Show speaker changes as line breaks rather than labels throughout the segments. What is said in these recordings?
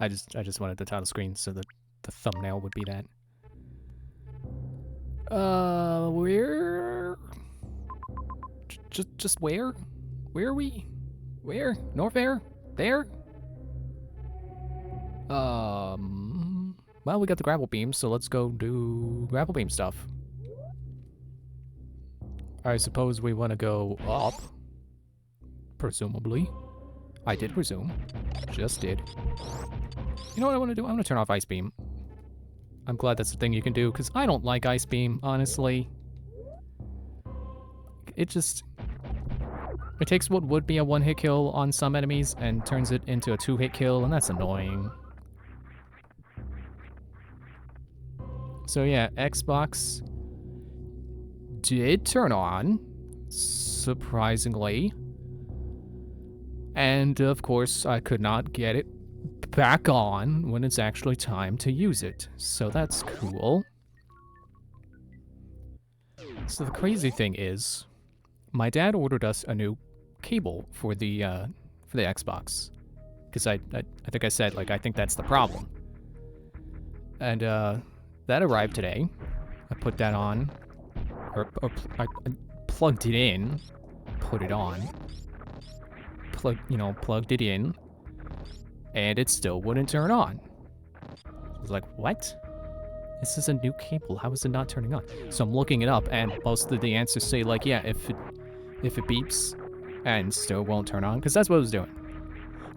I just wanted the title screen so that the thumbnail would be that. Where? Just where? Where are we? Where? North Air? There? Well, we got the grapple beam, so let's go do grapple beam stuff. I suppose we want to go up. Presumably. I did presume. Just did. You know what I want to do? I want to turn off Ice Beam. I'm glad that's the thing you can do, because I don't like Ice Beam, honestly. It just... It takes what would be a one-hit kill on some enemies and turns it into a two-hit kill, and that's annoying. So yeah, Xbox did turn on, surprisingly. And of course, I could not get it back on when it's actually time to use it. So that's cool. So the crazy thing is, my dad ordered us a new cable for the Xbox. Because I think I said, like, I think that's the problem. And that arrived today. I put that on. Or I plugged it in. Put it on. Plugged it in. And it still wouldn't turn on. I was like, what? This is a new cable. How is it not turning on? So I'm looking it up, and most of the answers say, like, yeah, if it beeps and still won't turn on, because that's what it was doing.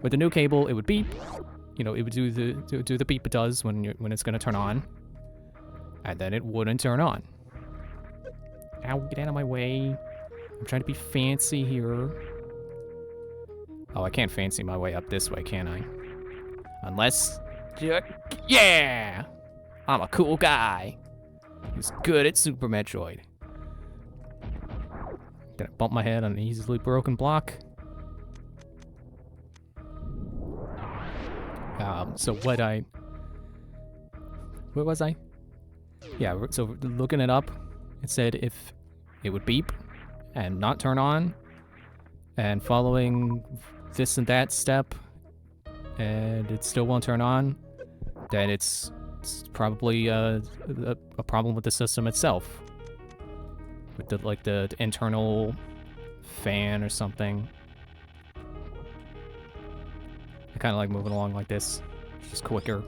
With the new cable, it would beep. You know, it would do the beep it does when it's gonna turn on, and then it wouldn't turn on. Ow! Get out of my way! I'm trying to be fancy here. Oh, I can't fancy my way up this way, can I? Unless, yeah, I'm a cool guy who's good at Super Metroid. Gonna bump my head on an easily broken block. So where was I? Yeah, so looking it up, it said if it would beep and not turn on, and following this and that step, and it still won't turn on, then it's probably a problem with the system itself. With the internal fan or something. I kind of like moving along like this. It's just quicker.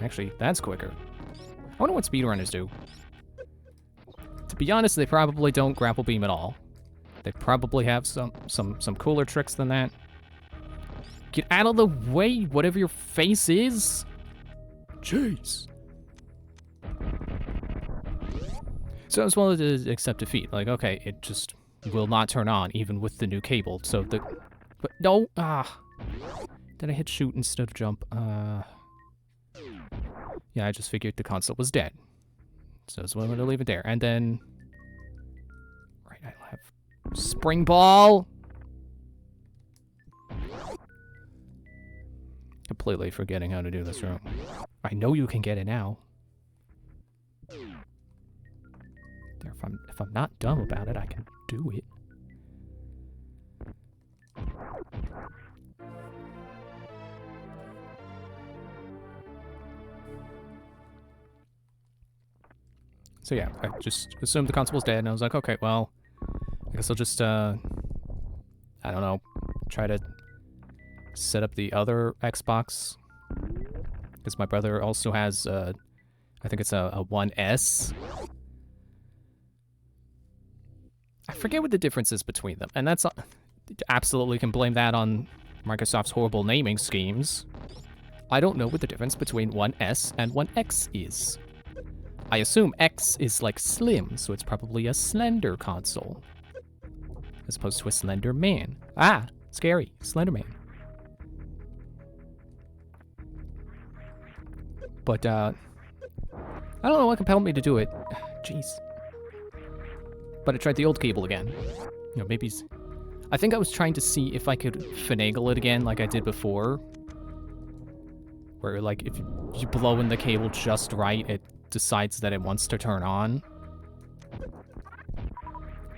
Actually, that's quicker. I wonder what speedrunners do. To be honest, they probably don't grapple beam at all. They probably have some cooler tricks than that. Get out of the way, whatever your face is. Jeez. So I just wanted to accept defeat. Like, okay, it just will not turn on, even with the new cable. So but no, did I hit shoot instead of jump? Yeah, I just figured the console was dead. So I was willing to leave it there. And then, right, I'll have spring ball. Completely forgetting how to do this room. I know you can get it now. If I'm not dumb about it, I can do it. So yeah, I just assumed the console was dead, and I was like, okay, well, I guess I'll just, I don't know, try to set up the other Xbox. Because my brother also has, I think it's a 1S. I forget what the difference is between them, and that's absolutely can blame that on Microsoft's horrible naming schemes. I don't know what the difference between 1S and 1X is. I assume X is like slim, so it's probably a slender console, as opposed to a slender man. Ah, scary, Slender Man. But I don't know what compelled me to do it. Jeez. But I tried the old cable again. You know, maybe... I think I was trying to see if I could finagle it again like I did before. Where, like, if you blow in the cable just right, it decides that it wants to turn on.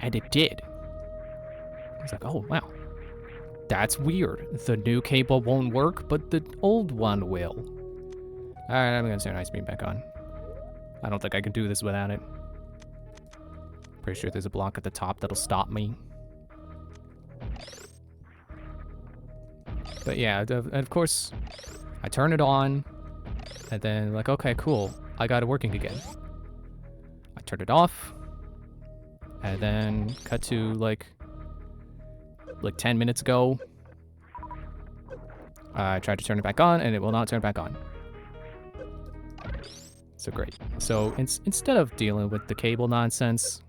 And it did. I was like, oh, wow. That's weird. The new cable won't work, but the old one will. Alright, I'm gonna turn ice beam back on. I don't think I can do this without it. Pretty sure there's a block at the top that'll stop me. But yeah, and of course, I turn it on, and then like, okay, cool, I got it working again. I turn it off, and then cut to like 10 minutes ago. I tried to turn it back on, and it will not turn back on. So great. So instead of dealing with the cable nonsense,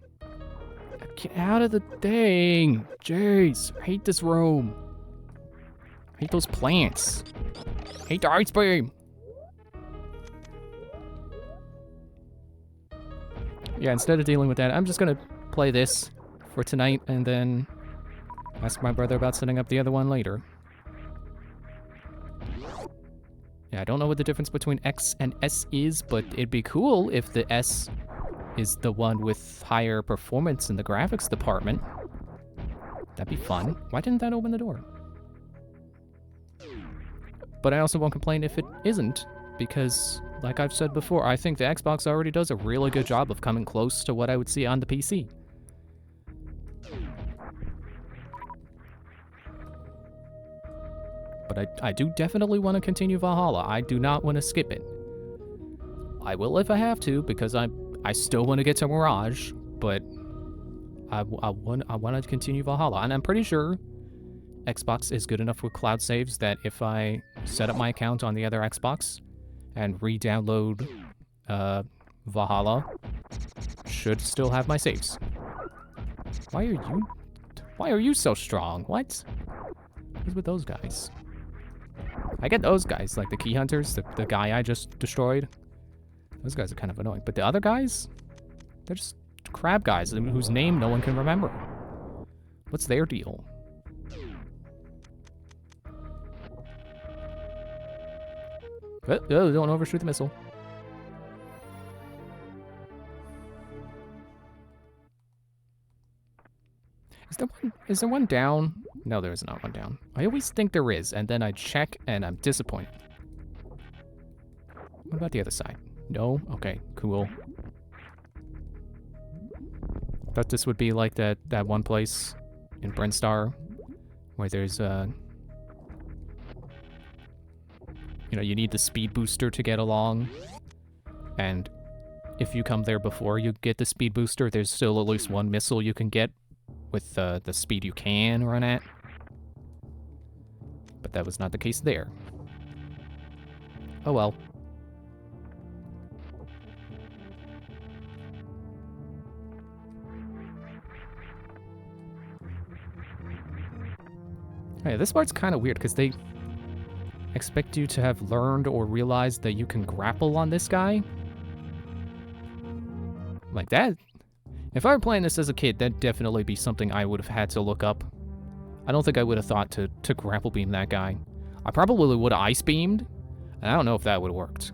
get out of the thing. Jeez, I hate this room. I hate those plants. I hate the ice beam. Yeah, instead of dealing with that, I'm just gonna play this for tonight and then ask my brother about setting up the other one later. Yeah, I don't know what the difference between X and S is, but it'd be cool if the S is the one with higher performance in the graphics department. That'd be fun. Why didn't that open the door? But I also won't complain if it isn't, because, like I've said before, I think the Xbox already does a really good job of coming close to what I would see on the PC. But I do definitely want to continue Valhalla. I do not want to skip it. I will if I have to, because I still want to get to Mirage, but I want to continue Valhalla. And I'm pretty sure Xbox is good enough with cloud saves that if I set up my account on the other Xbox and re-download Valhalla, should still have my saves. Why are you so strong? What? What's with those guys? I get those guys, like the key hunters, the guy I just destroyed. Those guys are kind of annoying. But the other guys, they're just crab guys whose name no one can remember. What's their deal? Oh, don't overshoot the missile. Is there one down? No, there is not one down. I always think there is, and then I check, and I'm disappointed. What about the other side? No? Okay, cool. Thought this would be like that one place in Brinstar where there's you know, you need the speed booster to get along, and if you come there before you get the speed booster, there's still at least one missile you can get with the speed you can run at. But that was not the case there. Oh well. Hey, this part's kind of weird because they expect you to have learned or realized that you can grapple on this guy. Like that. If I were playing this as a kid, that'd definitely be something I would have had to look up. I don't think I would have thought to grapple beam that guy. I probably would have ice beamed, and I don't know if that would have worked.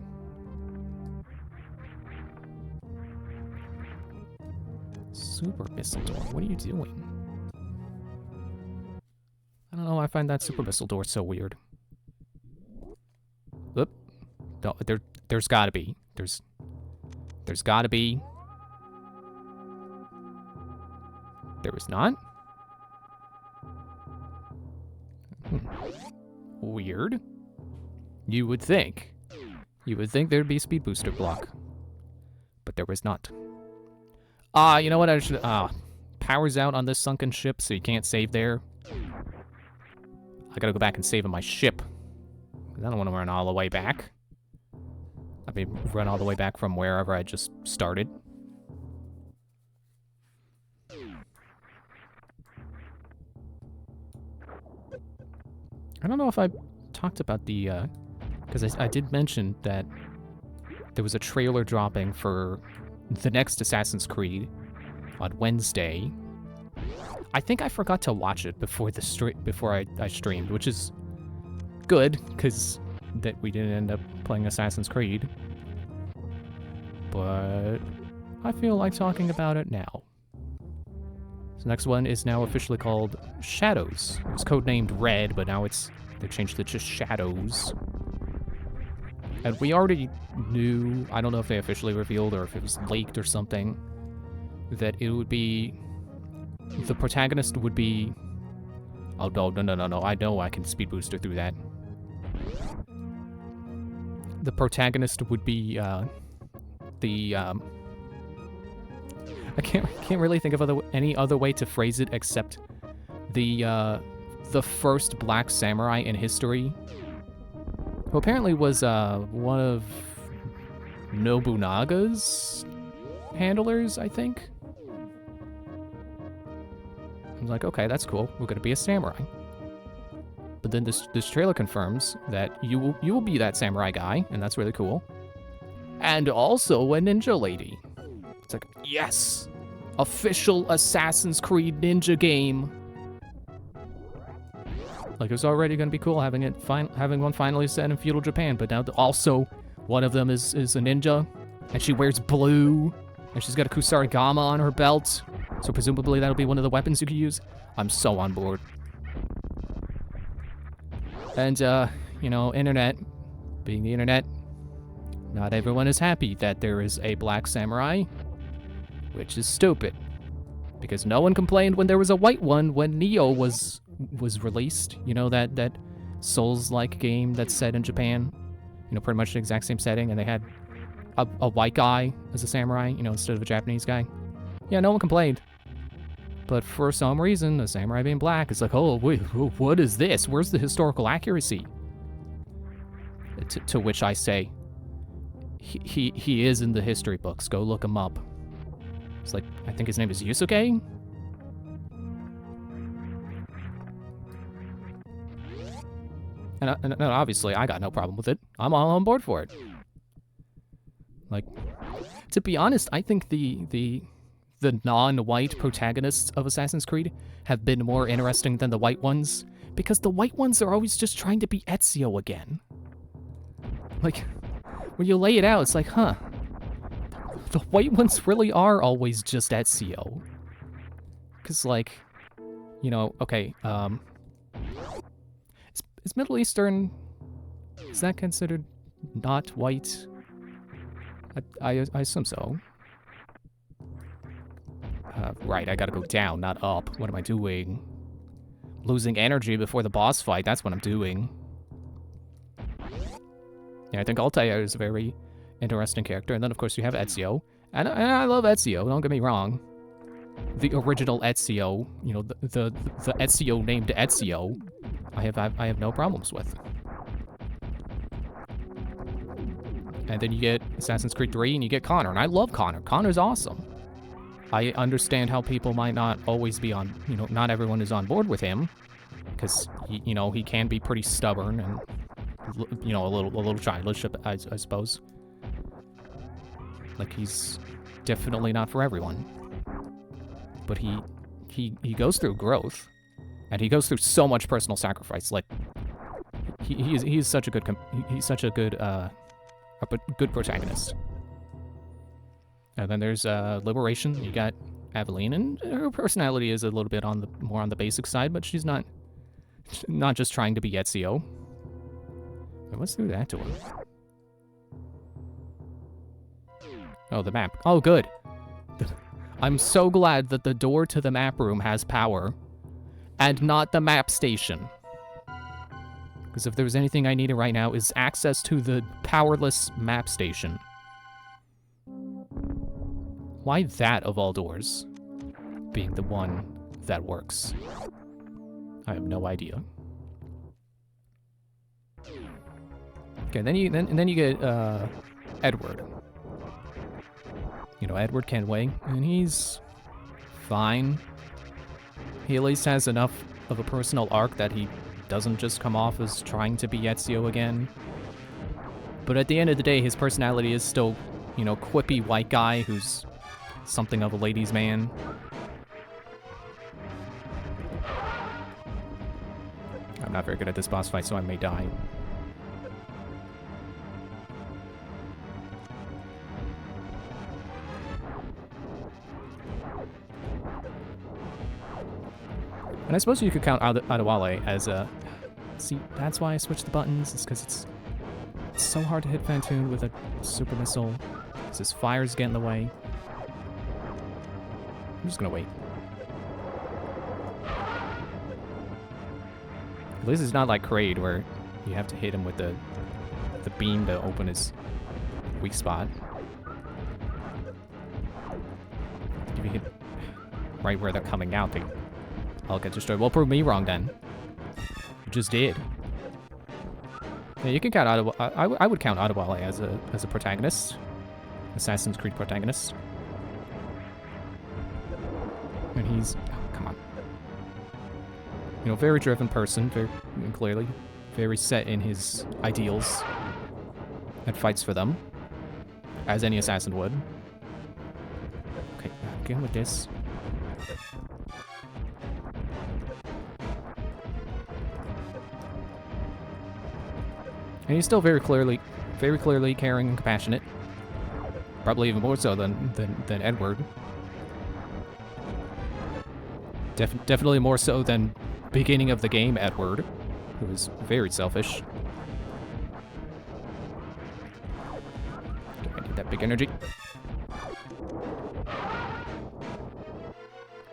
Super missile door, what are you doing? I don't know, I find that super missile door so weird. Oop. There's gotta be. There's gotta be. There is not? Weird. You would think. You would think there'd be a speed booster block. But there was not. You know what I should... power's out on this sunken ship, so you can't save there. I gotta go back and save on my ship. I don't want to run all the way back. I mean, run all the way back from wherever I just started. I don't know if I talked about the, because I did mention that there was a trailer dropping for the next Assassin's Creed on Wednesday. I think I forgot to watch it before I streamed, which is good, because that we didn't end up playing Assassin's Creed. But I feel like talking about it now. The next one is now officially called Shadows. It was codenamed Red, but now they changed it to Shadows. And we already knew, I don't know if they officially revealed or if it was leaked or something, that it would be, the protagonist would be, oh no, I know I can speed booster through that. The protagonist would be, I can't really think of any other way to phrase it except the first black samurai in history, who apparently was one of Nobunaga's handlers, I think. I'm like, okay, that's cool. We're gonna be a samurai. But then this trailer confirms that you will be that samurai guy, and that's really cool. And also a ninja lady. It's like, yes! Official Assassin's Creed ninja game. Like, it was already gonna be cool having one finally set in feudal Japan, but now also one of them is a ninja, and she wears blue, and she's got a kusarigama on her belt, so presumably that'll be one of the weapons you could use. I'm so on board. And, you know, internet, being the internet, not everyone is happy that there is a black samurai, which is stupid. Because no one complained when there was a white one when Nioh was released. You know, that Souls-like game that's set in Japan. You know, pretty much the exact same setting, and they had a white guy as a samurai, you know, instead of a Japanese guy. Yeah, no one complained. But for some reason, a samurai being black is like, oh, wait, what is this? Where's the historical accuracy? To which I say, he is in the history books. Go look him up. It's like, I think his name is Yusuke? And obviously, I got no problem with it. I'm all on board for it. Like, to be honest, I think the non-white protagonists of Assassin's Creed have been more interesting than the white ones, because the white ones are always just trying to be Ezio again. Like, when you lay it out, it's like, huh, the white ones really are always just Ezio. Because, like, you know, okay, is Middle Eastern, is that considered not white? I assume so. Right, I gotta go down, not up. What am I doing? Losing energy before the boss fight, that's what I'm doing. Yeah, I think Altair is a very interesting character. And then, of course, you have Ezio. And I love Ezio, don't get me wrong. The original Ezio, you know, the Ezio named Ezio, I have no problems with. And then you get Assassin's Creed 3 and you get Connor, and I love Connor. Connor's awesome. I understand how people might not always be on, you know, not everyone is on board with him, because, you know, he can be pretty stubborn and, you know, a little childish, I suppose. Like, he's definitely not for everyone. But he goes through growth, and he goes through so much personal sacrifice. Like, he's such a good good protagonist. And then there's Liberation. You got Aveline, and her personality is a little bit more on the basic side, but she's not just trying to be Ezio. Wait, what's through that door? Oh, the map. Oh, good. I'm so glad that the door to the map room has power, and not the map station. Because if there was anything I needed right now, is access to the powerless map station. Why that, of all doors, being the one that works? I have no idea. Okay, then you get Edward. You know, Edward Kenway, and he's fine. He at least has enough of a personal arc that he doesn't just come off as trying to be Ezio again. But at the end of the day, his personality is still, you know, quippy white guy who's something of a ladies' man. I'm not very good at this boss fight, so I may die. And I suppose you could count Adewale as a... See, that's why I switched the buttons, is because it's so hard to hit Phantoon with a super missile, because his fires get in the way. I'm just gonna wait. At least it's not like Kraid, where you have to hit him with the beam to open his weak spot. If you hit right where they're coming out, I'll get destroyed. Well, prove me wrong then. You just did. Yeah, you can count I would count Adewale as a protagonist, Assassin's Creed protagonist. And he's, oh, come on. You know, very driven person, very clearly, very set in his ideals, and fights for them, as any assassin would. Okay, again with this. And he's still very clearly caring and compassionate. Probably even more so than Edward. Definitely more so than beginning of the game Edward, who was very selfish. I need that big energy.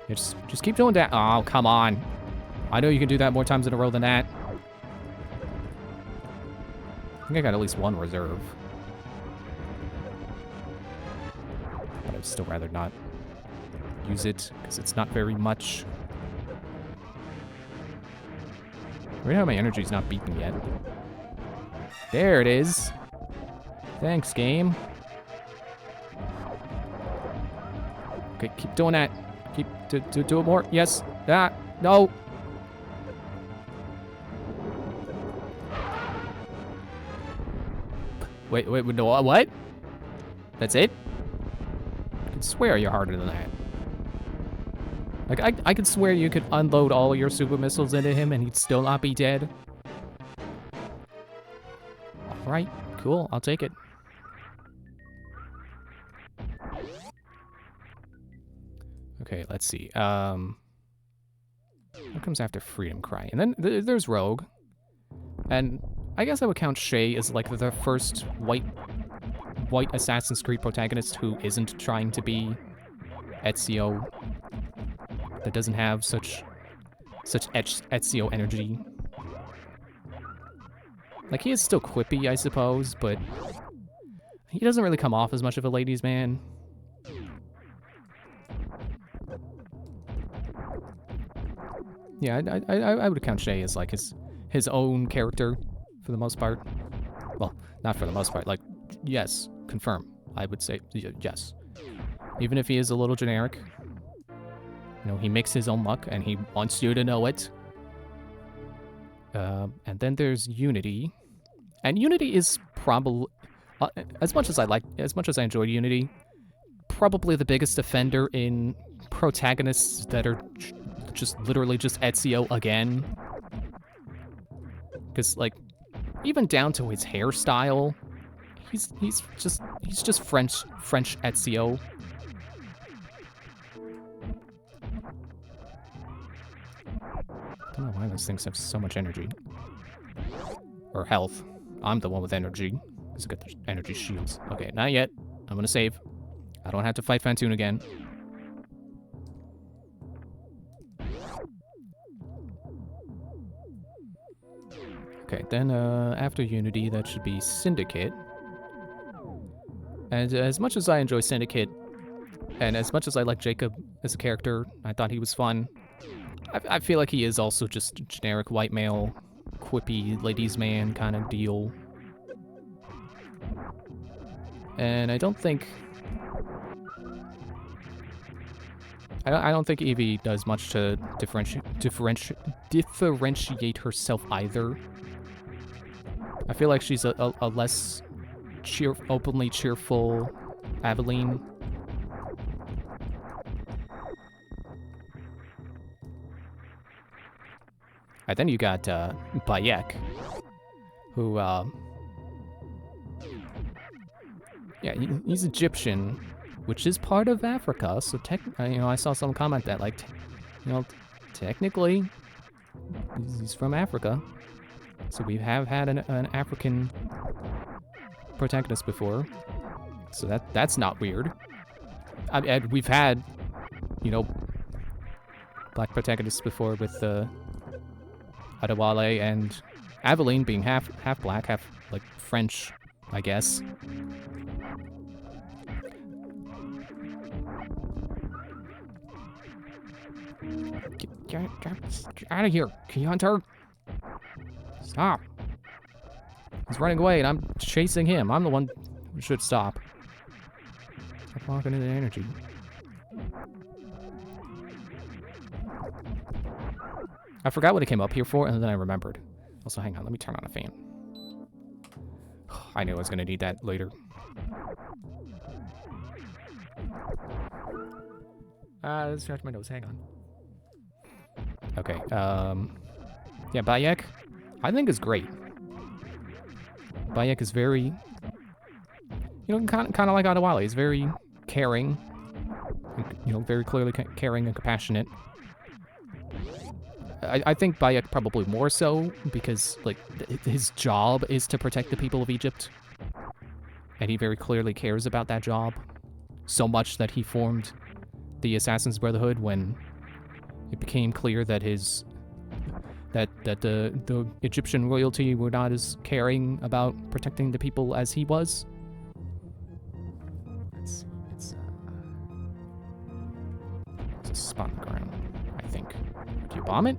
Yeah, just keep doing that. Oh, come on. I know you can do that more times in a row than that. I think I got at least one reserve. But I'd still rather not use it, because it's not very much. Right now my energy's not beaten yet. There it is. Thanks, game. Okay, keep doing that. Keep do it more. Yes. Ah, no. Wait, no, what? That's it? I could swear you're harder than that. Like, I could swear you could unload all your super missiles into him and he'd still not be dead. Alright, cool, I'll take it. Okay, let's see. What comes after Freedom Cry? And then there's Rogue. And I guess I would count Shay as like the first white Assassin's Creed protagonist who isn't trying to be Ezio, that doesn't have such Ezio energy. Like, he is still quippy, I suppose, but he doesn't really come off as much of a ladies' man. Yeah, I would count Shay as like his own character for the most part. Well, not for the most part. Like, yes, confirm. I would say yes. Even if he is a little generic. You know, he makes his own luck, and he wants you to know it. And then there's Unity. And Unity is probably, as much as I enjoyed Unity, probably the biggest offender in protagonists that are just literally just Ezio again. Because, like, even down to his hairstyle, he's just French Ezio. I don't know why those things have so much energy. Or health. I'm the one with energy. Because I got the energy shields. Okay, not yet. I'm gonna save. I don't have to fight Phantoon again. Okay, then after Unity, that should be Syndicate. And as much as I enjoy Syndicate, and as much as I like Jacob as a character, I thought he was fun, I feel like he is also just a generic white male, quippy ladies' man kind of deal. And I don't think... I don't think Evie does much to differentiate herself either. I feel like she's a less openly cheerful Aveline. And then you got Bayek, who, yeah, he's Egyptian, which is part of Africa. So, you know, I saw someone comment that, like, you know, technically, he's from Africa. So we have had an African protagonist before. So that's not weird. And we've had, you know, black protagonists before with Adewale and Aveline being half black, half like French, I guess. Get out of here, Key Hunter! Stop! He's running away and I'm chasing him. I'm the one who should stop. Stop walking into energy. I forgot what it came up here for, and then I remembered. Also, hang on, let me turn on a fan. I knew I was gonna need that later. Let's scratch my nose, hang on. Okay, yeah, Bayek, I think is great. Bayek is very, you know, kind of like Adewale. He's very caring, you know, very clearly caring and compassionate. I think Bayek probably more so because, like, his job is to protect the people of Egypt. And he very clearly cares about that job. So much that he formed the Assassin's Brotherhood when it became clear that the Egyptian royalty were not as caring about protecting the people as he was. It's a spot on the ground, I think. Do you bomb it?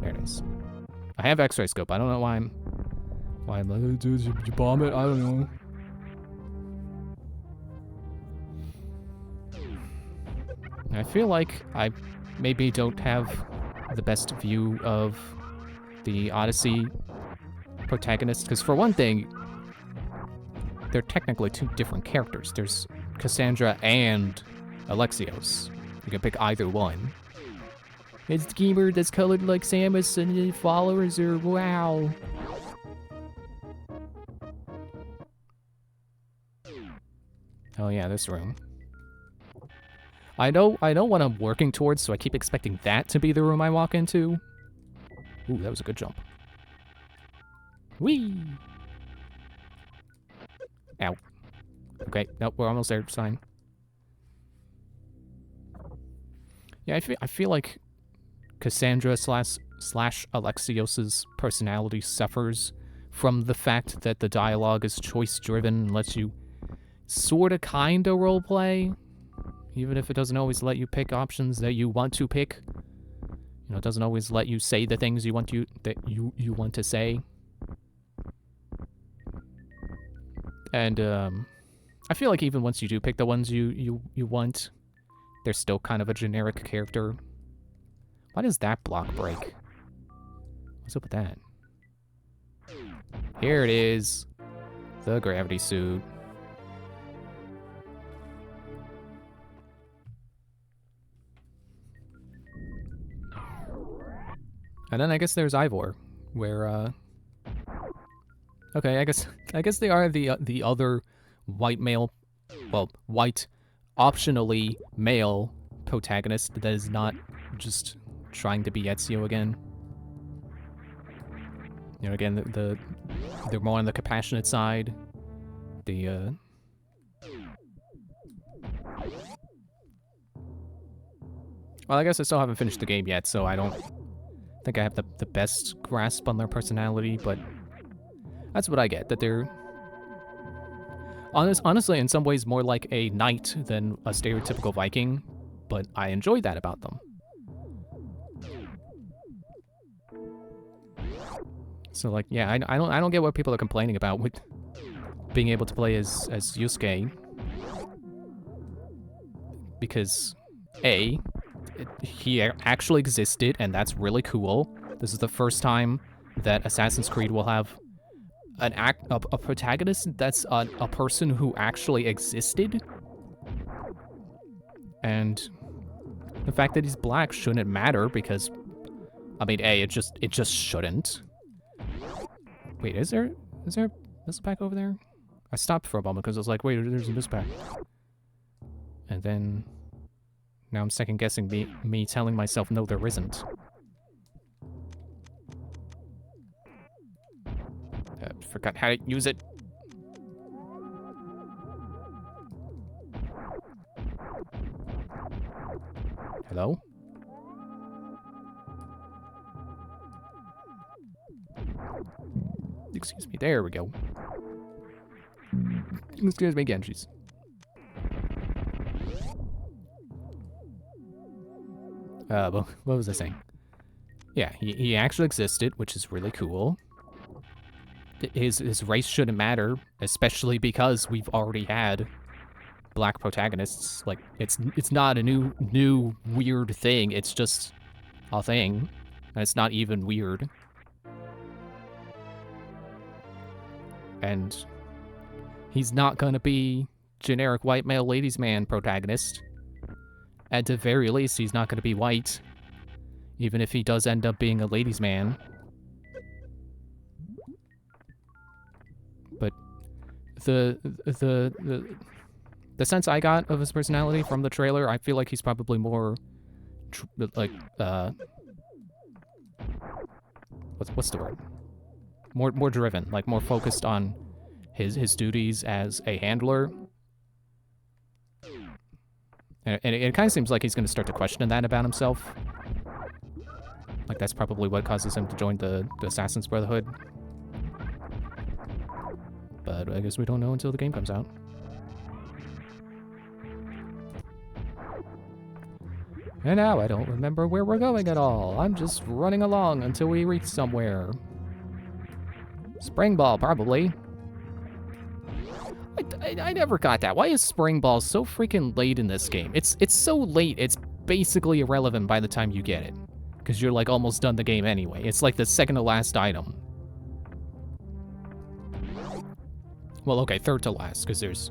There it is. I have X-ray scope. I don't know why I'm like, dude, you bomb it? I don't know. I feel like I maybe don't have the best view of the Odyssey protagonist, because for one thing, they're technically two different characters. There's Cassandra and Alexios. You can pick either one. It's the gamer that's colored like Samus and the followers are wow. Oh yeah, this room. I know what I'm working towards, so I keep expecting that to be the room I walk into. Ooh, that was a good jump. Whee! Ow. Okay, nope, we're almost there, it's fine. Yeah, I feel like Cassandra slash Alexios's personality suffers from the fact that the dialogue is choice-driven and lets you sorta kinda roleplay. Even if it doesn't always let you pick options that you want to pick. You know, it doesn't always let you say the things you want to say. And I feel like even once you do pick the ones you want, they're still kind of a generic character. Why does that block break? What's up with that? Here it is. The gravity suit. And then I guess there's Ivor, where okay, I guess they are the other white male, well, white optionally male protagonist that is not just trying to be Ezio again. You know, again, they're more on the compassionate side. Well, I guess I still haven't finished the game yet, so I don't think I have the best grasp on their personality, but that's what I get, that they're honestly in some ways more like a knight than a stereotypical Viking, but I enjoy that about them. So like, yeah, I don't get what people are complaining about with being able to play as Yusuke, because A, he actually existed, and that's really cool. This is the first time that Assassin's Creed will have a protagonist that's a person who actually existed. And the fact that he's black shouldn't matter because, I mean, A, it just shouldn't. Wait, is there a missile pack over there? I stopped for a moment because I was like, wait, there's a missile pack. And then Now I'm second guessing me telling myself no there isn't. Forgot how to use it. Hello? Excuse me, there we go. Excuse me again, jeez. What was I saying? Yeah, he actually existed, which is really cool. His race shouldn't matter, especially because we've already had black protagonists. Like, it's not a new weird thing, it's just a thing. And it's not even weird. And he's not gonna be generic white male ladies man protagonist. At the very least, he's not gonna be white. Even if he does end up being a ladies man. But the sense I got of his personality from the trailer, I feel like he's probably more what's the word? More driven, like more focused on his duties as a handler. And it kind of seems like he's going to start to question that about himself. Like that's probably what causes him to join the Assassin's Brotherhood. But I guess we don't know until the game comes out. And now I don't remember where we're going at all. I'm just running along until we reach somewhere. Spring Ball, probably. I never got that. Why is Spring Ball so freaking late in this game? It's so late, it's basically irrelevant by the time you get it. Because you're like almost done the game anyway. It's like the second to last item. Well, okay, third to last, because there's,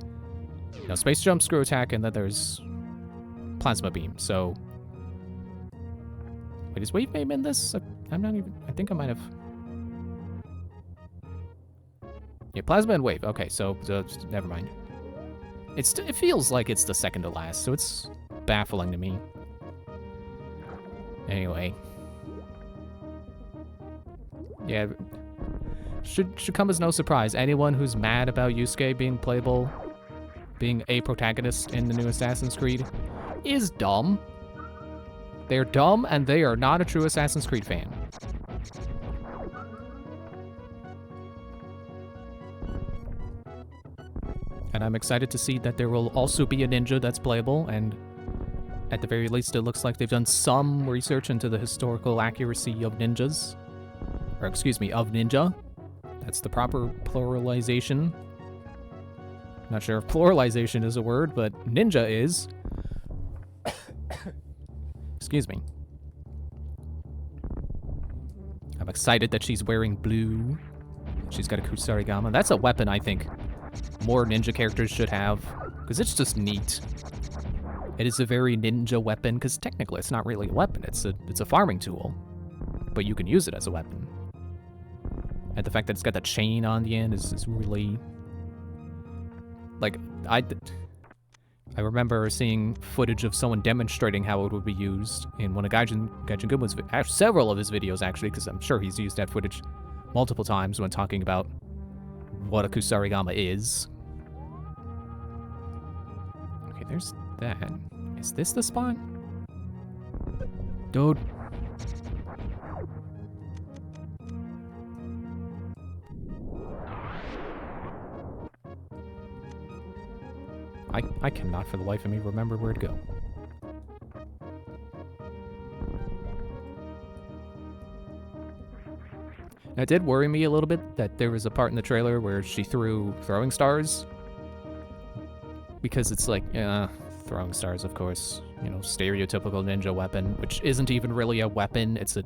you know, Space Jump, Screw Attack, and then there's Plasma Beam, so... Wait, is Wave Beam in this? I'm not even... I think I might have... Yeah, Plasma and Wave. Okay, so never mind. It feels like it's the second to last, so it's baffling to me. Anyway. Yeah... Should come as no surprise. Anyone who's mad about Yusuke being playable, being a protagonist in the new Assassin's Creed, is dumb. They're dumb, and they are not a true Assassin's Creed fan. And I'm excited to see that there will also be a ninja that's playable, and at the very least it looks like they've done some research into the historical accuracy of ninjas. Or excuse me, of ninja. That's the proper pluralization. Not sure if pluralization is a word, but ninja is. Excuse me. I'm excited that she's wearing blue. She's got a Kusarigama. That's a weapon I think more ninja characters should have, because it's just neat. It is a very ninja weapon, because technically it's not really a weapon. It's a farming tool, but you can use it as a weapon. And the fact that it's got that chain on the end is really... Like, I remember seeing footage of someone demonstrating how it would be used in one of Gaijin Gun's several of his videos, actually, because I'm sure he's used that footage multiple times when talking about what a Kusarigama is. Okay, there's that. Is this the spot? Dude. I cannot for the life of me remember where to go. Now, it did worry me a little bit that there was a part in the trailer where she threw throwing stars. Because it's like, throwing stars, of course. You know, stereotypical ninja weapon, which isn't even really a weapon. It's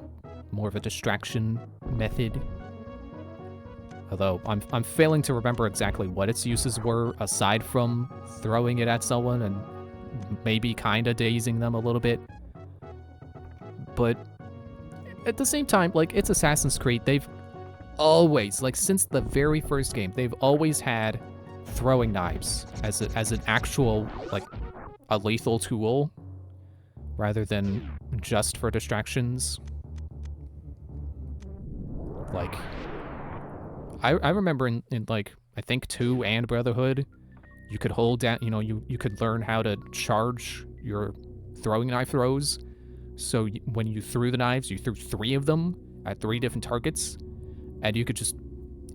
more of a distraction method. Although, I'm failing to remember exactly what its uses were, aside from throwing it at someone and maybe kinda dazing them a little bit. But at the same time, like, it's Assassin's Creed. They've always, like, since the very first game, they've always had throwing knives as an actual, like, a lethal tool. rather than just for distractions. Like, I remember in like, I think 2 and Brotherhood, you could hold down, you know, you could learn how to charge your throwing knife throws. So when you threw the knives, you threw 3 of them at 3 different targets, and you could just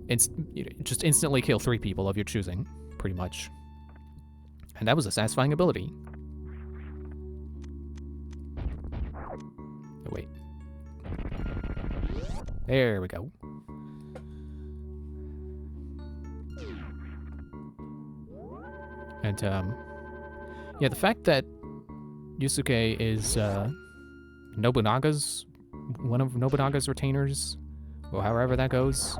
instantly kill 3 people of your choosing, pretty much. And that was a satisfying ability. Oh, wait. There we go. And, yeah, the fact that Yusuke is, Nobunaga's, one of Nobunaga's retainers, or however that goes,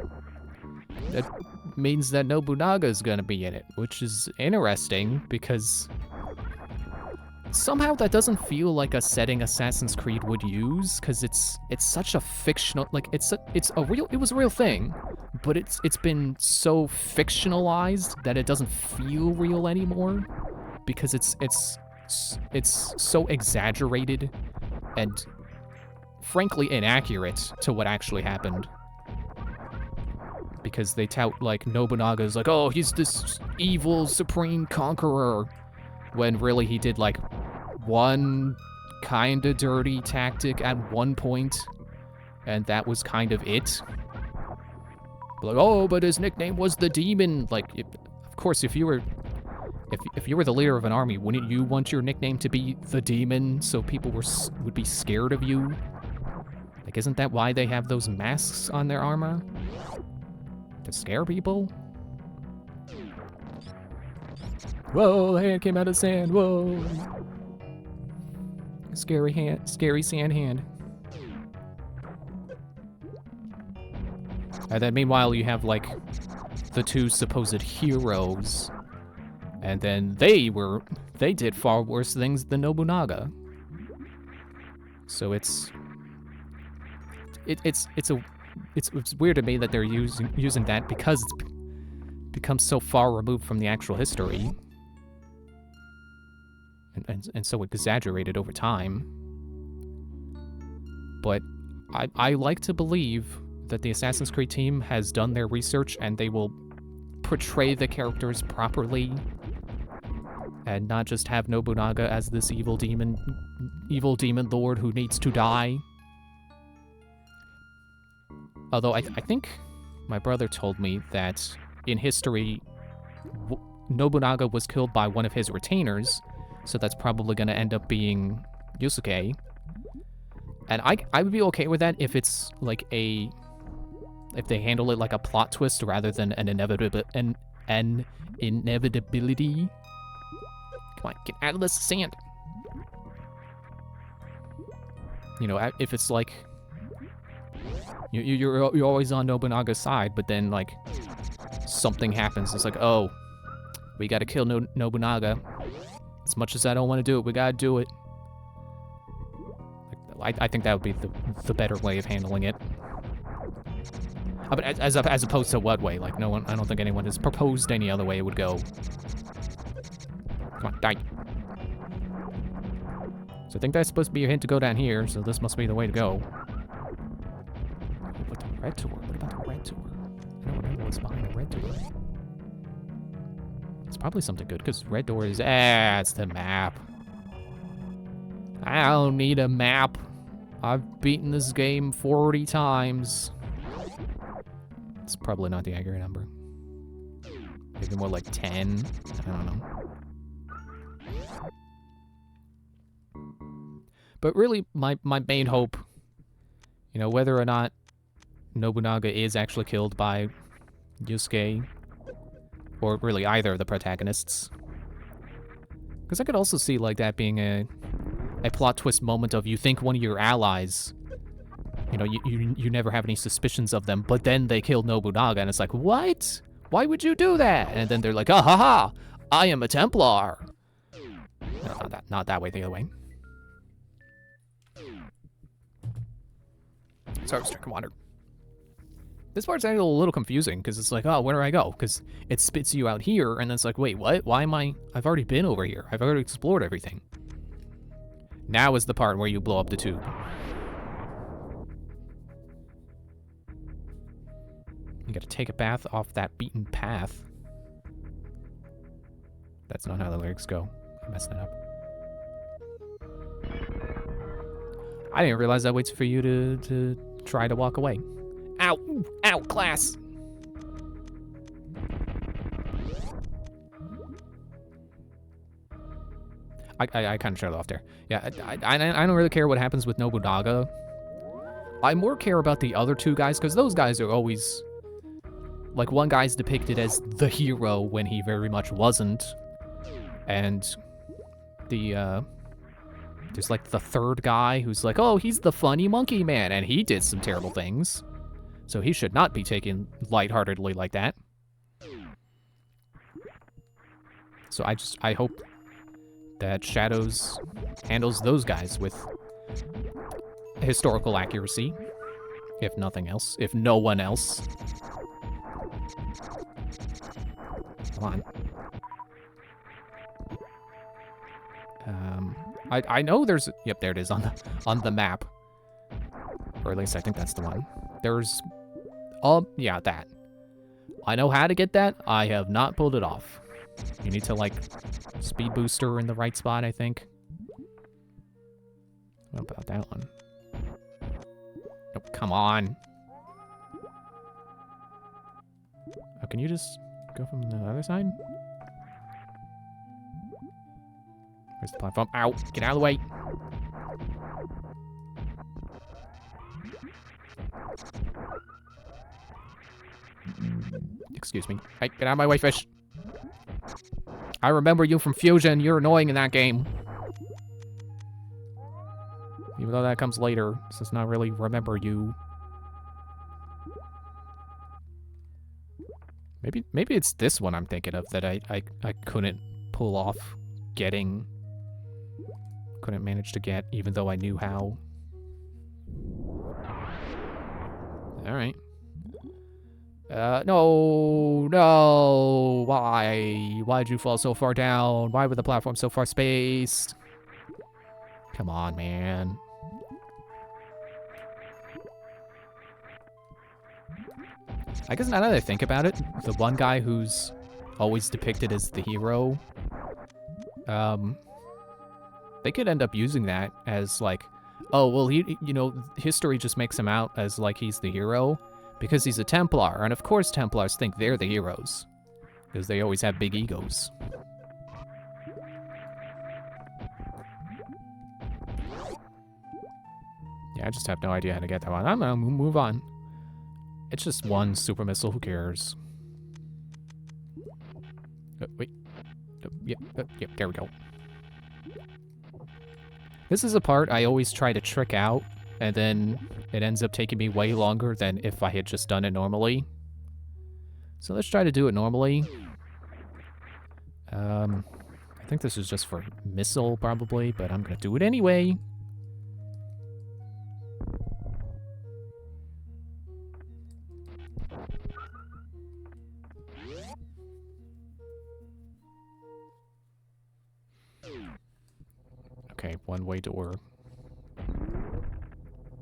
that means that Nobunaga's gonna be in it, which is interesting, because somehow that doesn't feel like a setting Assassin's Creed would use, because it's such a fictional, like, it was a real thing, but it's been so fictionalized that it doesn't feel real anymore, because it's so exaggerated and frankly inaccurate to what actually happened. Because they tout, like, Nobunaga's like, oh, he's this evil supreme conqueror, when really he did, like, one kinda dirty tactic at one point, and that was kind of it. Like, oh, but his nickname was the Demon. Like, of course, if you were the leader of an army, wouldn't you want your nickname to be the Demon so people would be scared of you? Like, isn't that why they have those masks on their armor? To scare people? Whoa, a hand came out of sand, whoa. Scary sand hand. And then meanwhile you have, like, the 2 supposed heroes. And then they did far worse things than Nobunaga. So it's weird to me that they're using that, because it's become so far removed from the actual history. And so exaggerated over time. But I like to believe that the Assassin's Creed team has done their research and they will portray the characters properly and not just have Nobunaga as this evil demon lord who needs to die. Although I think my brother told me that in history, Nobunaga was killed by one of his retainers, so that's probably going to end up being Yusuke. And I would be okay with that if it's like if they handle it like a plot twist rather than an inevitability. Come on, get out of this sand. You know, if it's like you're always on Nobunaga's side, but then like something happens. It's like, oh, we gotta kill Nobunaga. As much as I don't want to do it, we gotta do it. I think that would be the better way of handling it. But as opposed to what way? Like, no one, I don't think anyone has proposed any other way it would go. Come on, die. So I think that's supposed to be a hint to go down here, so this must be the way to go. But the red tour? What about the red tour? I don't remember what's behind the red tour. It's probably something good, because red door is... it's the map. I don't need a map. I've beaten this game 40 times. It's probably not the accurate number. Maybe more like 10. I don't know. But really, my main hope, you know, whether or not Nobunaga is actually killed by Yusuke, or really either of the protagonists. Because I could also see like that being a plot twist moment of you think one of your allies, you know, you never have any suspicions of them, but then they killed Nobunaga, and it's like, what? Why would you do that? And then they're like, ah ha ha, I am a Templar. No, not that way, the other way. Sorry, I was drinking water. This part's actually a little confusing, because it's like, oh, where do I go? Because it spits you out here, and then it's like, wait, what? Why am I've already been over here. I've already explored everything. Now is the part where you blow up the tube. You gotta take a bath off that beaten path. That's not how the lyrics go. I messed that up. I didn't realize that waits for you to try to walk away. Ow! Ow, class! I kind of shut it off there. Yeah, I don't really care what happens with Nobunaga. I more care about the other two guys, because those guys are always... Like, one guy's depicted as the hero when he very much wasn't. And the, there's like the third guy who's like, oh, he's the funny monkey man, and he did some terrible things. So he should not be taken lightheartedly like that. So I hope that Shadows handles those guys with historical accuracy, if nothing else, if no one else. Come on. I know there's... Yep, there it is on the map. Or at least I think that's the one. There's... yeah, that. I know how to get that. I have not pulled it off. You need to, like, speed booster in the right spot, I think. What about that one? Nope, come on. Oh, can you just go from the other side? Where's the platform? Ow! Get out of the way! Excuse me. Hey, get out of my way, fish! I remember you from Fusion. You're annoying in that game. Even though that comes later, so it's not really remember you. Maybe it's this one I'm thinking of that I couldn't pull off getting. Couldn't manage to get, even though I knew how. Alright. No, why? Why'd you fall so far down? Why were the platforms so far spaced? Come on, man. I guess now that I think about it, the one guy who's always depicted as the hero, they could end up using that as like, oh, well, history just makes him out as like he's the hero because he's a Templar, and of course Templars think they're the heroes because they always have big egos. Yeah, I just have no idea how to get that one. I'm gonna move on. It's just one super missile, who cares? Wait. Yep, there we go. This is a part I always try to trick out, and then it ends up taking me way longer than if I had just done it normally. So let's try to do it normally. I think this is just for missile, probably, but I'm gonna do it anyway. Okay, one-way door.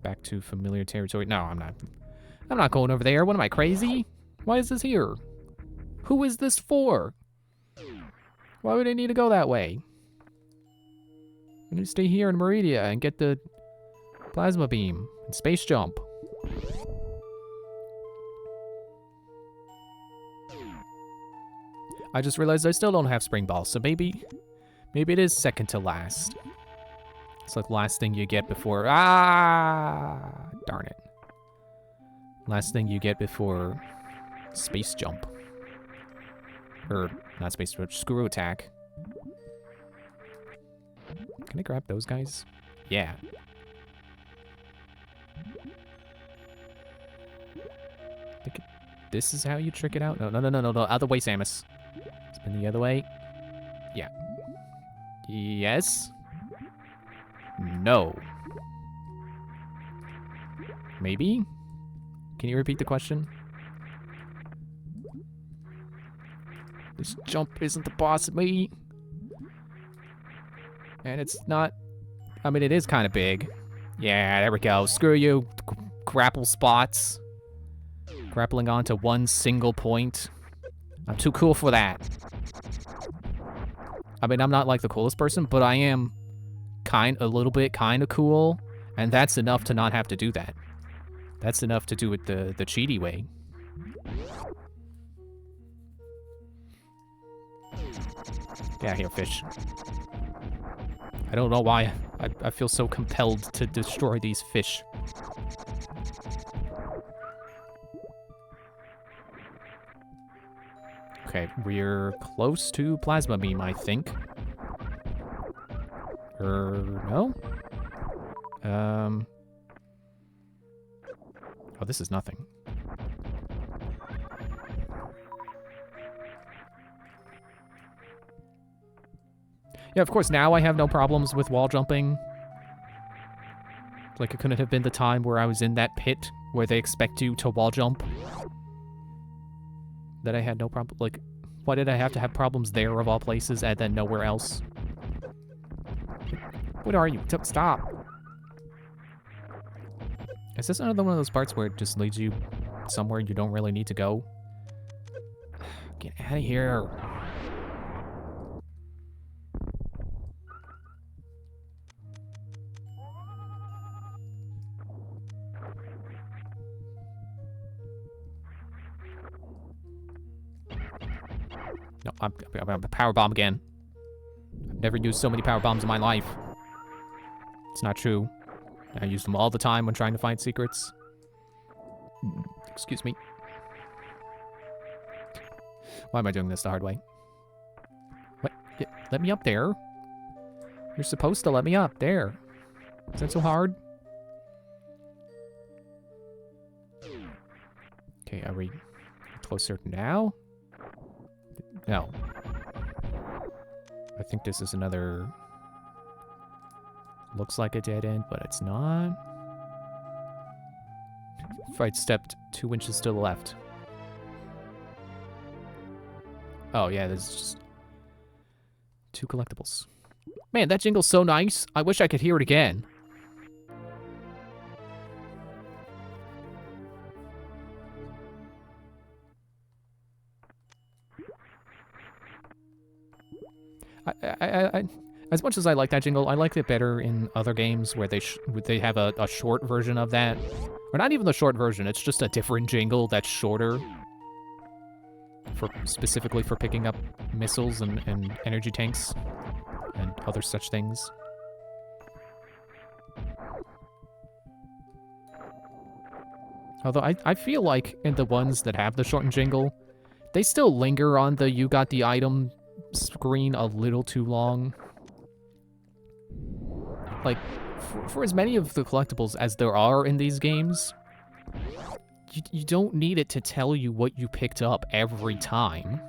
Back to familiar territory. No, I'm not. I'm not going over there. What am I, crazy? Why is this here? Who is this for? Why would I need to go that way? I need to stay here in Meridia and get the plasma beam and space jump. I just realized I still don't have spring balls, so maybe it is second to last. It's like last thing you get before... Ah! Darn it. Last thing you get before space jump. Or, not space jump, screw attack. Can I grab those guys? Yeah. This is how you trick it out? No. Other way, Samus. Spin the other way. Yeah. Yes. No. Maybe? Can you repeat the question? This jump isn't the boss of me. And it's not I mean, it is kind of big. Yeah, there we go. Screw you, grapple spots. Grappling onto one single point. I'm too cool for that. I mean, I'm not like the coolest person, but I am a little bit kind of cool, and that's enough to not have to do that. That's enough to do it the cheaty way. Get out of here, fish. I don't know why I feel so compelled to destroy these fish. Okay, we're close to plasma beam, I think. No? Oh, this is nothing. Yeah, of course, now I have no problems with wall jumping. Like, it couldn't have been the time where I was in that pit where they expect you to wall jump. That I had no problem. Like, why did I have to have problems there of all places and then nowhere else? What are you? Stop. Is this another one of those parts where it just leads you somewhere you don't really need to go? Get out of here. No, I'm a power bomb again. I've never used so many power bombs in my life. It's not true. I use them all the time when trying to find secrets. Excuse me. Why am I doing this the hard way? What? Let me up there. You're supposed to let me up. There. Is that so hard? Okay, are we closer now? No. I think this is another... Looks like a dead end, but it's not. If I'd stepped 2 inches to the left. Oh, yeah, there's just 2 collectibles. Man, that jingle's so nice. I wish I could hear it again. As much as I like that jingle, I liked it better in other games where they have a short version of that. Or not even the short version, it's just a different jingle that's shorter. Specifically for picking up missiles and energy tanks and other such things. Although I feel like in the ones that have the shortened jingle, they still linger on the you got the item screen a little too long. Like, for as many of the collectibles as there are in these games, you don't need it to tell you what you picked up every time.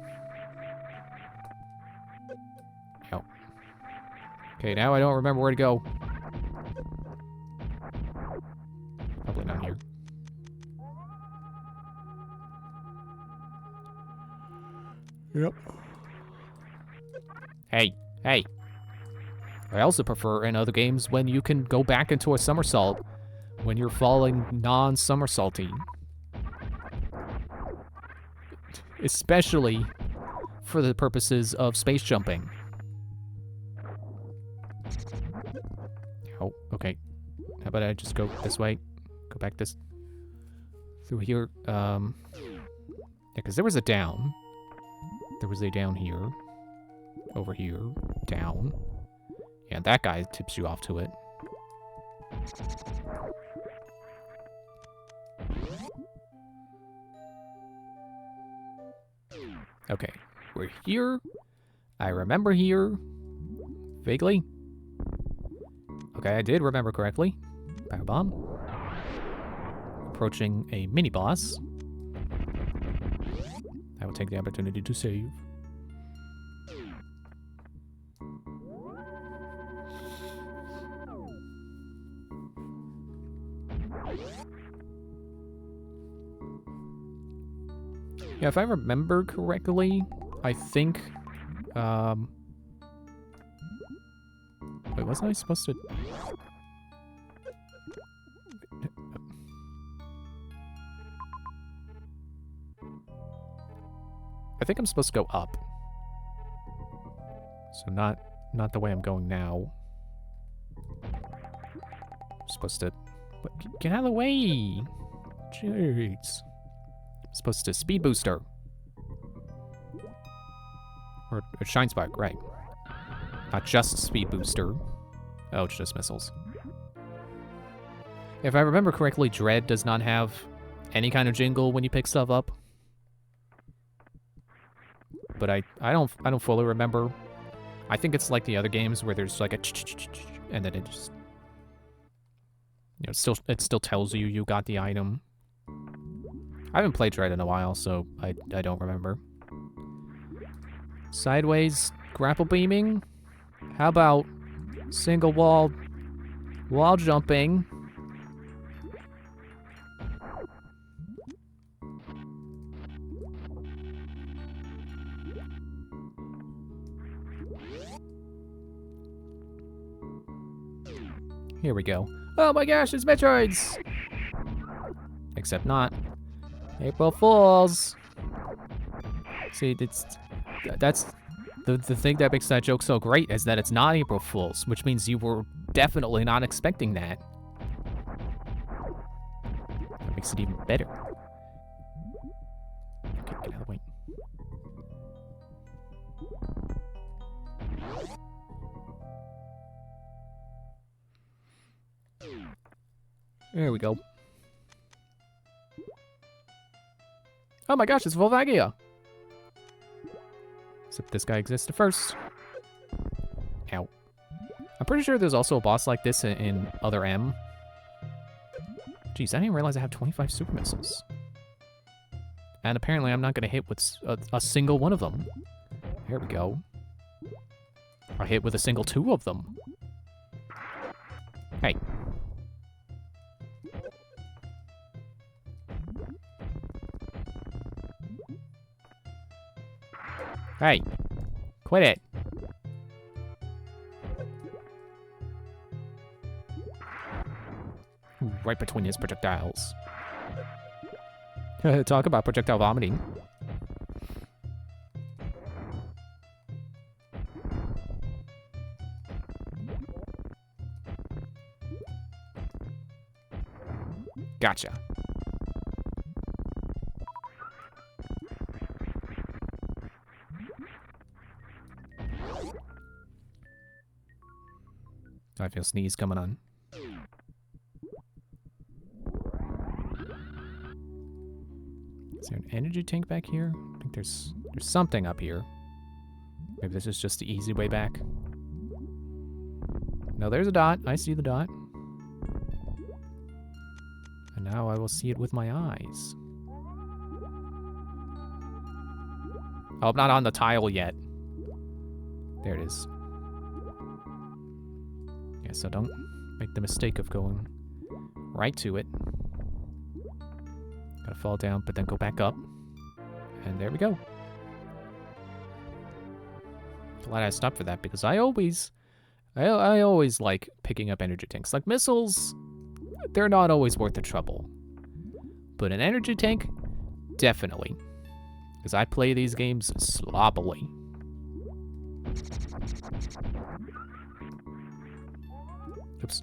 Oh. Okay, now I don't remember where to go. Probably not here. Yep. Hey. I also prefer in other games when you can go back into a somersault when you're falling non-somersaulty. Especially for the purposes of space jumping. Oh, okay. How about I just go this way? Go back this... through here. Yeah, because there was a down. There was a down here. Over here. Down. Yeah, that guy tips you off to it. Okay, we're here. I remember here. Vaguely. Okay, I did remember correctly. Power bomb. Approaching a mini-boss. I will take the opportunity to save. Yeah, if I remember correctly, I think, Wait, wasn't I supposed to... I think I'm supposed to go up. So not the way I'm going now. I'm supposed to... Get out of the way! Jeez. I'm supposed to speed booster. Or shine spark, right. Not just speed booster. Oh, it's just missiles. If I remember correctly, Dread does not have any kind of jingle when you pick stuff up. But I don't fully remember. I think it's like the other games where there's like a and then it just, you know, it still tells you you got the item. I haven't played Dread in a while, so I don't remember. Sideways grapple beaming. How about single wall jumping? Here we go. Oh my gosh, it's Metroids! Except not. April Fools! See, that's the thing that makes that joke so great is that it's not April Fools, which means you were definitely not expecting that. That makes it even better. Okay, get out of the way. There we go. Oh my gosh, it's Volvagia! Except this guy existed first. Ow. I'm pretty sure there's also a boss like this in Other M. Jeez, I didn't realize I have 25 super missiles. And apparently I'm not going to hit with a single one of them. There we go. I hit with a single 2 of them. Hey. Hey. Quit it. Ooh, right between his projectiles. Talk about projectile vomiting. Gotcha. I feel sneeze coming on. Is there an energy tank back here? I think there's something up here. Maybe this is just the easy way back. No, there's a dot. I see the dot. And now I will see it with my eyes. Oh, I'm not on the tile yet. There it is. Yeah, so don't make the mistake of going right to it. Gotta fall down, but then go back up. And there we go. Glad I stopped for that, because I always like picking up energy tanks. Like missiles, they're not always worth the trouble. But an energy tank, definitely. Because I play these games sloppily. Oops.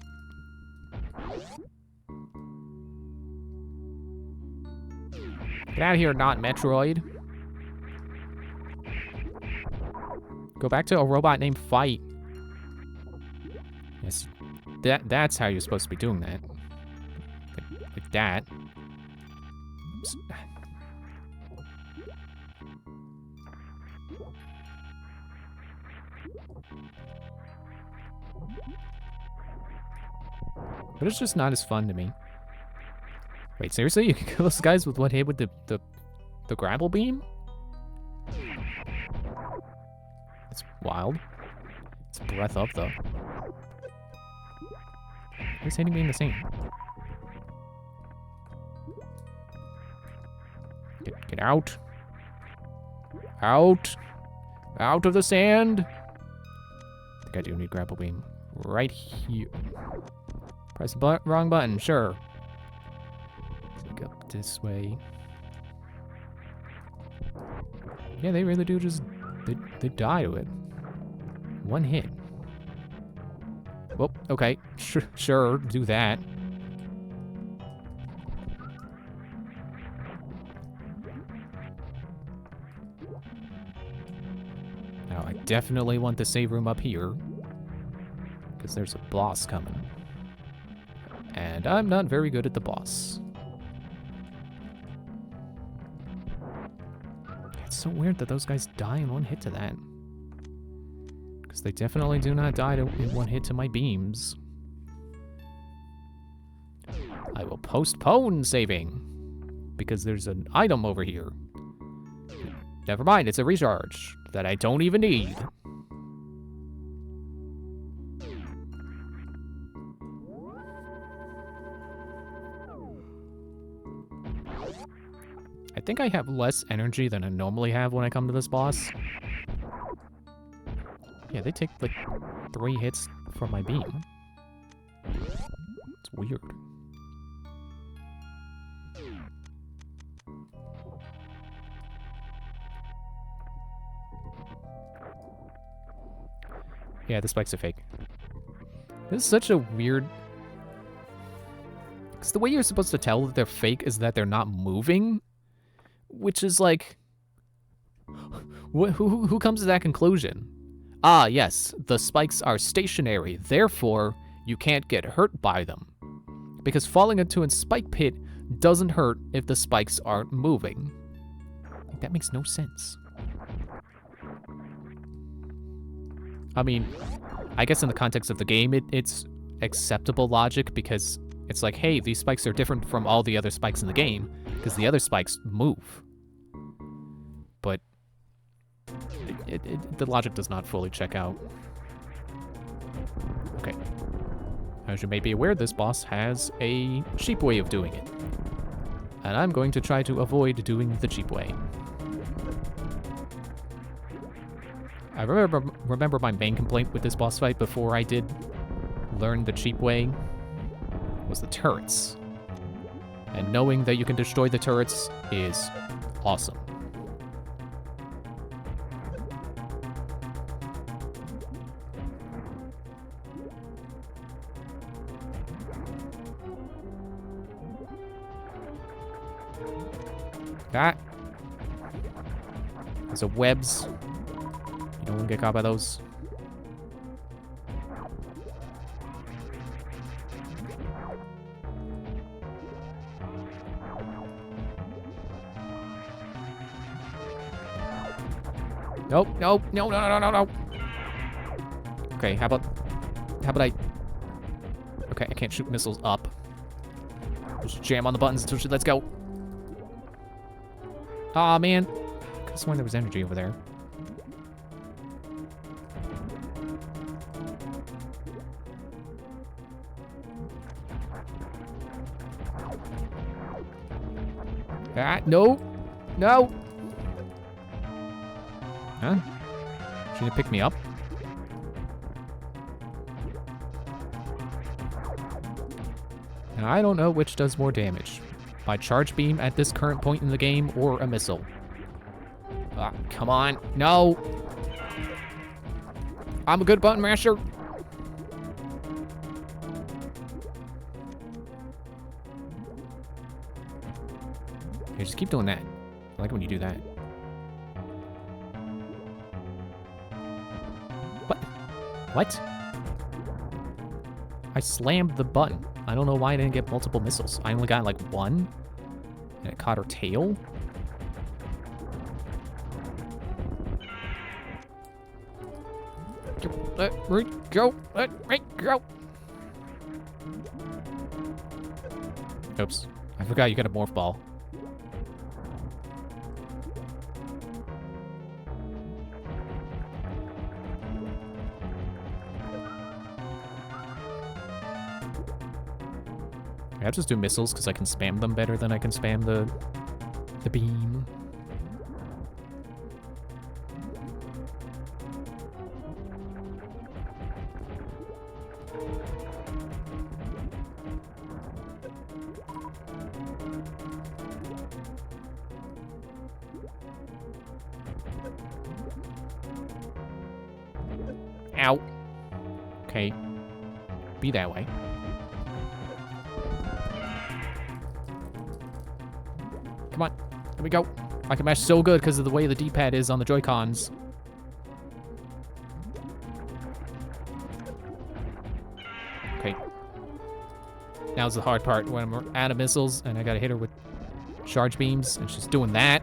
Get out of here, not Metroid. Go back to a robot named Fight. Yes, that's how you're supposed to be doing that. Like that. Oops. But it's just not as fun to me. Wait, seriously? You can kill those guys with one hit with the grapple beam? It's wild. It's breath of though. Who's hitting me in the same? Get out. Out. Out of the sand. I think I do need grapple beam right here. Press the wrong button, sure. Let's go this way. Yeah, they really do just... They die to it. One hit. Well, okay. Sure, do that. Now, I definitely want the save room up here. Because there's a boss coming. And I'm not very good at the boss. It's so weird that those guys die in one hit to that. Because they definitely do not die in one hit to my beams. I will postpone saving. Because there's an item over here. Never mind, it's a recharge that I don't even need. I think I have less energy than I normally have when I come to this boss. Yeah, they take like 3 hits from my beam. It's weird. Yeah, the spikes are fake. This is such a weird... Because the way you're supposed to tell that they're fake is that they're not moving. Which is like... Who comes to that conclusion? Ah, yes, the spikes are stationary, therefore you can't get hurt by them. Because falling into a spike pit doesn't hurt if the spikes aren't moving. Like, that makes no sense. I mean, I guess in the context of the game, it's acceptable logic because it's like, hey, these spikes are different from all the other spikes in the game because the other spikes move. But the logic does not fully check out. Okay. As you may be aware, this boss has a cheap way of doing it. And I'm going to try to avoid doing the cheap way. I remember my main complaint with this boss fight before I did learn the cheap way was the turrets. And knowing that you can destroy the turrets is awesome. That. There's a webs. You don't want to get caught by those. Nope, nope, no. Okay, how about I... Okay, I can't shoot missiles up. Just jam on the buttons until let's go. Aw, man. Could have sworn there was energy over there. Ah, no. No. Huh? Should it pick me up? Now, I don't know which does more damage. My charge beam at this current point in the game or a missile. Ah, come on. No. I'm a good button masher. Okay, just keep doing that. I like it when you do that. What? I slammed the button. I don't know why I didn't get multiple missiles. I only got like one. And it caught her tail. Let me go. Let me go. Oops. I forgot you got a morph ball. I just do missiles because I can spam them better than I can spam the beam. Ow. Okay. Be that way. Come on. There we go. I can mash so good because of the way the D-pad is on the Joy-Cons. Okay. Now's the hard part when we're out of missiles and I gotta hit her with charge beams and she's doing that.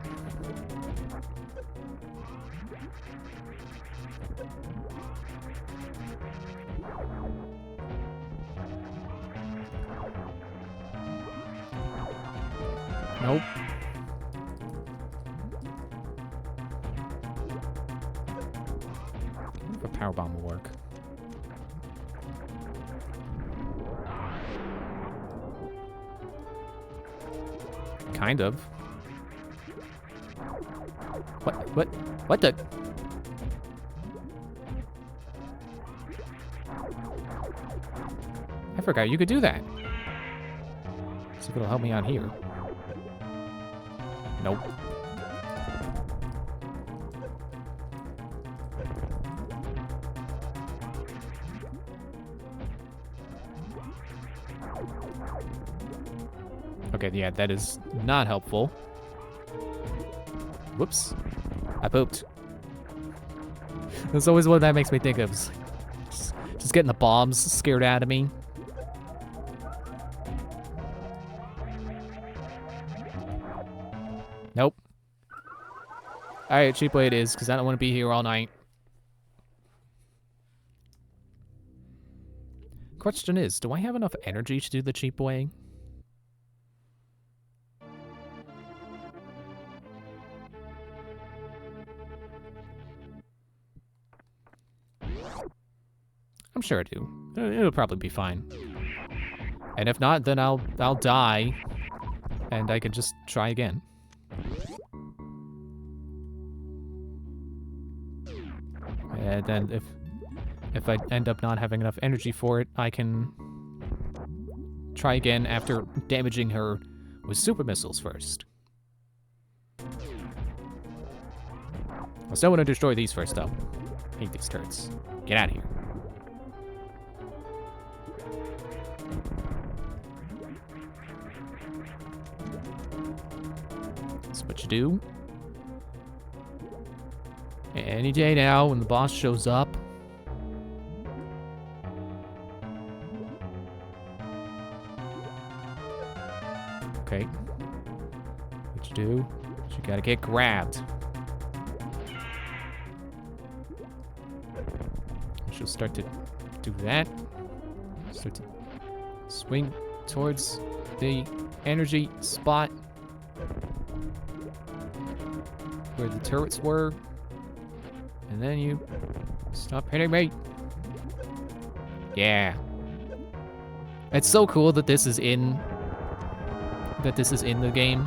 Nope. If a power bomb will work. Kind of. What the? I forgot you could do that. See if it'll help me out here. Nope. Okay, yeah, that is not helpful. Whoops. I pooped. That's always what that makes me think of. Just getting the bombs scared out of me. Nope. Alright, cheap way it is, because I don't want to be here all night. Question is, do I have enough energy to do the cheap way? I'm sure I do. It'll probably be fine. And if not, then I'll die, and I can just try again. And then if I end up not having enough energy for it, I can try again after damaging her with super missiles first. I still want to destroy these first, though. Hate these turrets. Get out of here. That's what you do. Any day now, when the boss shows up. Okay. What you do? You gotta get grabbed. She'll start to do that. Start to swing towards the energy spot where the turrets were. And then you stop hitting me. Yeah. It's so cool that this is in the game.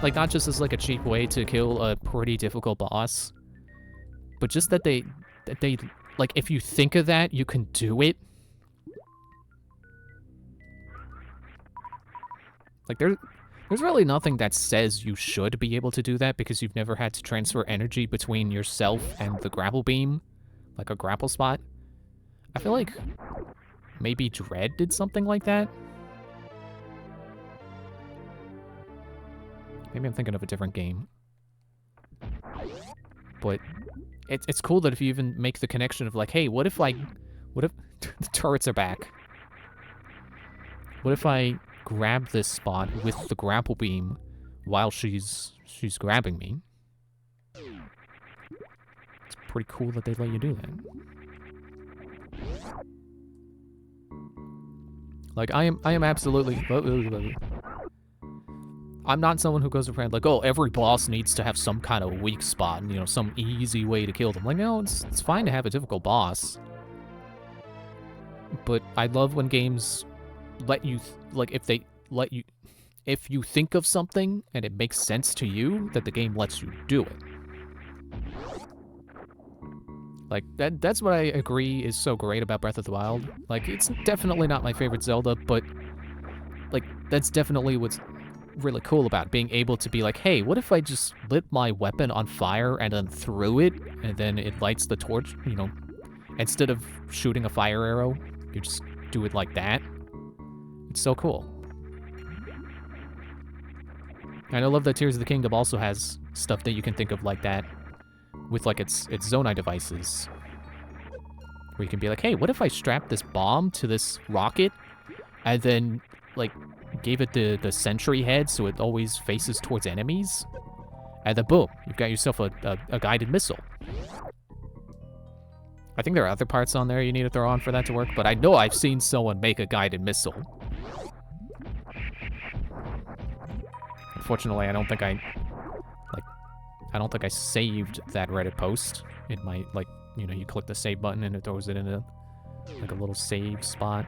Like, not just as like a cheap way to kill a pretty difficult boss, but just that they like, if you think of that, you can do it. Like, there's really nothing that says you should be able to do that because you've never had to transfer energy between yourself and the grapple beam, like a grapple spot. I feel like maybe Dread did something like that. Maybe I'm thinking of a different game. But it's cool that if you even make the connection of like, hey, what if the turrets are back? What if I grab this spot with the grapple beam while she's grabbing me? It's pretty cool that they let you do that. Like, I am absolutely... I'm not someone who goes around like, oh, every boss needs to have some kind of weak spot and, you know, some easy way to kill them. Like, no, it's fine to have a difficult boss. But I love when games let you, like, if you think of something and it makes sense to you, that the game lets you do it. Like, that's what I agree is so great about Breath of the Wild. Like, it's definitely not my favorite Zelda, but, like, that's definitely what's really cool about it, being able to be like, hey, what if I just lit my weapon on fire and then threw it, and then it lights the torch, you know, instead of shooting a fire arrow, you just do it like that. It's so cool. And I love that Tears of the Kingdom also has stuff that you can think of like that with like its Zonai devices. Where you can be like, hey, what if I strap this bomb to this rocket and then like gave it the sentry head so it always faces towards enemies? And then boom, you've got yourself a guided missile. I think there are other parts on there you need to throw on for that to work, but I know I've seen someone make a guided missile. Unfortunately, I don't think I saved that Reddit post. It might, like, you know, you click the save button and it throws it in a little save spot.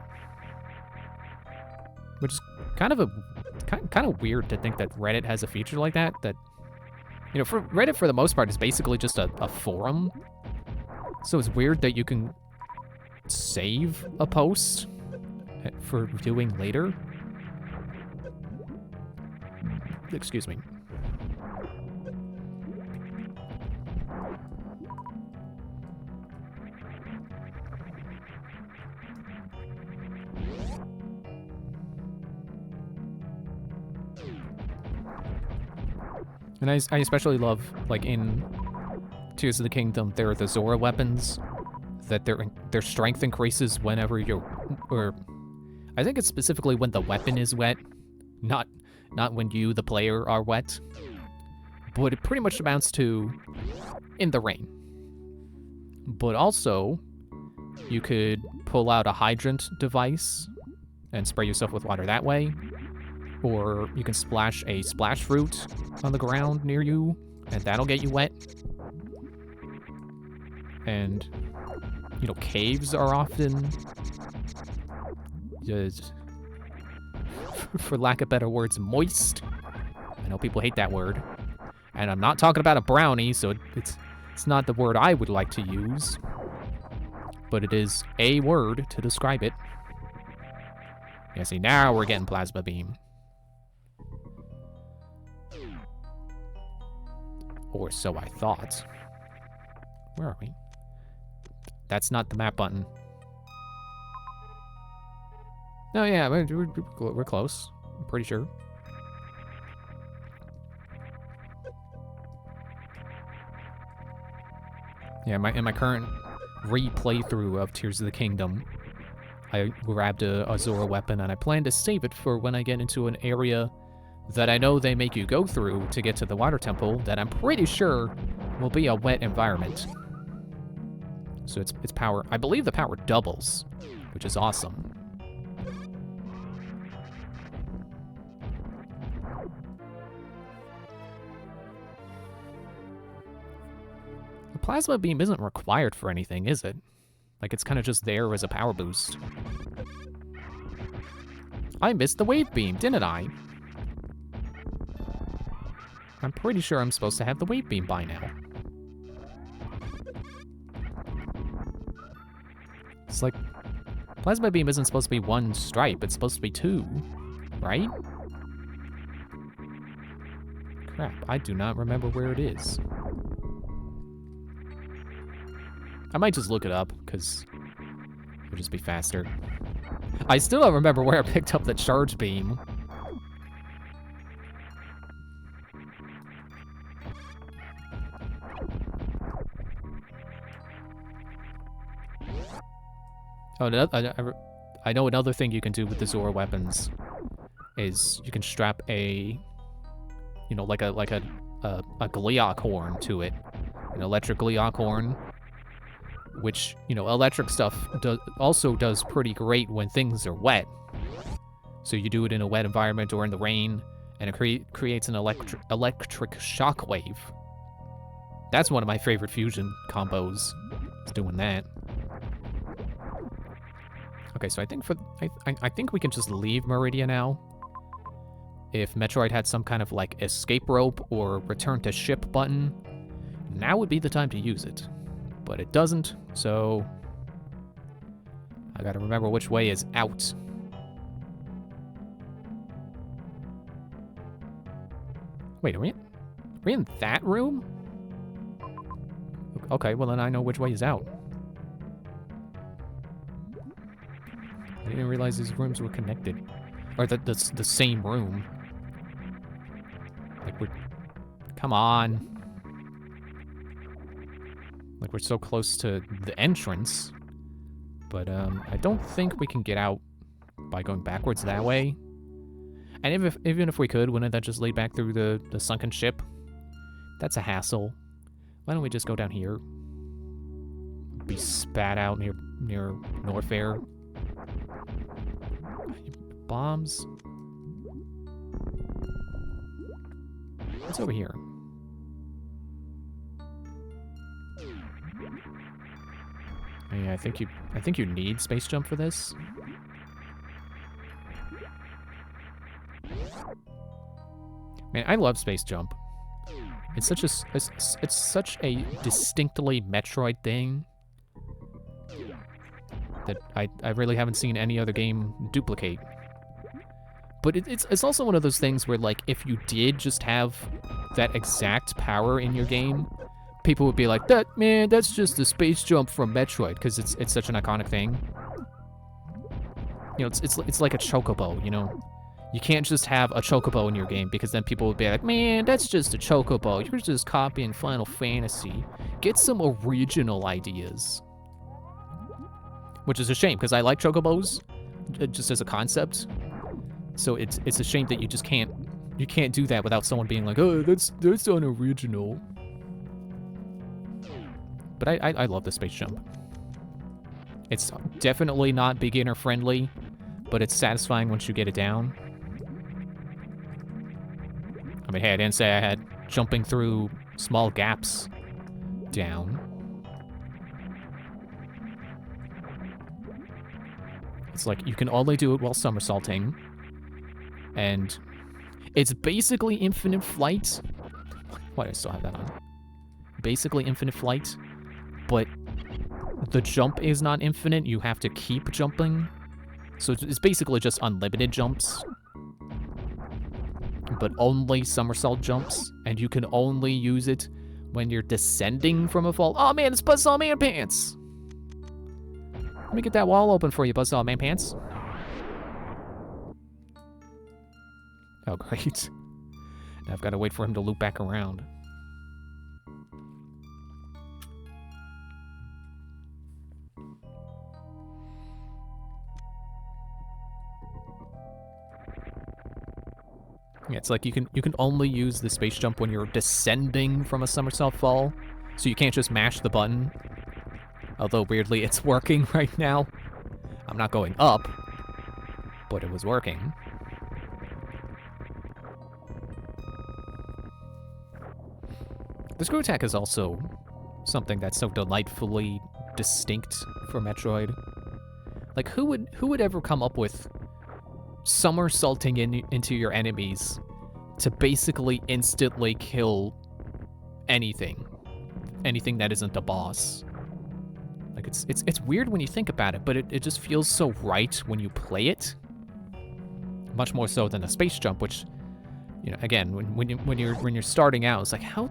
Which is kind of weird to think that Reddit has a feature like that. That, you know, for Reddit for the most part is basically just a forum. So it's weird that you can save a post for viewing later. Excuse me. And I especially love, like, in Tears of the Kingdom, there are the Zora weapons that their strength increases whenever or I think it's specifically when the weapon is wet, not when you, the player, are wet. But it pretty much amounts to in the rain. But also, you could pull out a hydrant device and spray yourself with water that way. Or you can splash a splash fruit on the ground near you, and that'll get you wet. And, you know, caves are often just, for lack of better words, moist. I know people hate that word. And I'm not talking about a brownie, so it's not the word I would like to use. But it is a word to describe it. Yeah, see, now we're getting plasma beam. Or so I thought. Where are we? That's not the map button. No, yeah, we're close. I'm pretty sure. Yeah, in my current re-playthrough of Tears of the Kingdom, I grabbed a Zora weapon, and I plan to save it for when I get into an area that I know they make you go through to get to the water temple that I'm pretty sure will be a wet environment. So its power, I believe the power doubles, which is awesome. The plasma beam isn't required for anything, is it? Like, it's kind of just there as a power boost. I missed the wave beam, didn't I? I'm pretty sure I'm supposed to have the wave beam by now. It's like, plasma beam isn't supposed to be one stripe, it's supposed to be two, right? Crap, I do not remember where it is. I might just look it up, because it'll just be faster. I still don't remember where I picked up the charge beam. Oh, I know another thing you can do with the Zora weapons is you can strap a, you know, like a Gleeok horn to it, an electric Gleeok horn, which, you know, electric stuff also does pretty great when things are wet. So you do it in a wet environment or in the rain, and it creates an electric shockwave. That's one of my favorite fusion combos, is doing that. Okay, so I think I think we can just leave Meridia now. If Metroid had some kind of, like, escape rope or return to ship button, now would be the time to use it. But it doesn't, so I gotta remember which way is out. Wait, are we in that room? Okay, well then I know which way is out. I didn't realize these rooms were connected. Or the same room. Like we're... Come on. Like we're so close to the entrance. But I don't think we can get out by going backwards that way. And even if we could, wouldn't that just lead back through the sunken ship? That's a hassle. Why don't we just go down here? Be spat out near Norfair. Bombs. What's over here? Yeah, I think you need space jump for this. Man, I love space jump. It's such a distinctly Metroid thing that I really haven't seen any other game duplicate. But it's also one of those things where, like, if you did just have that exact power in your game, people would be like, that's just the space jump from Metroid, because it's such an iconic thing. You know, it's like a chocobo, you know? You can't just have a chocobo in your game, because then people would be like, man, that's just a chocobo. You're just copying Final Fantasy. Get some original ideas. Which is a shame, because I like chocobos, just as a concept. So it's a shame that you can't do that without someone being like, oh, that's unoriginal. But I love the space jump. It's definitely not beginner friendly, but it's satisfying once you get it down. I mean, hey, I didn't say I had jumping through small gaps down. It's like you can only do it while somersaulting. And it's basically infinite flight. Why do I still have that on? Basically infinite flight, but the jump is not infinite. You have to keep jumping. So it's basically just unlimited jumps, but only somersault jumps, and you can only use it when you're descending from a fall. Oh man, it's Buzzsaw Man Pants! Let me get that wall open for you, Buzzsaw Man Pants. Oh, great. Now I've got to wait for him to loop back around. Yeah, it's like you can only use the space jump when you're descending from a somersault fall, so you can't just mash the button. Although weirdly, it's working right now. I'm not going up, but it was working. The screw attack is also something that's so delightfully distinct for Metroid. Like, who would ever come up with somersaulting into your enemies to basically instantly kill anything that isn't a boss? Like, it's weird when you think about it, but it just feels so right when you play it. Much more so than a space jump, which, you know, again, when you're starting out, it's like, how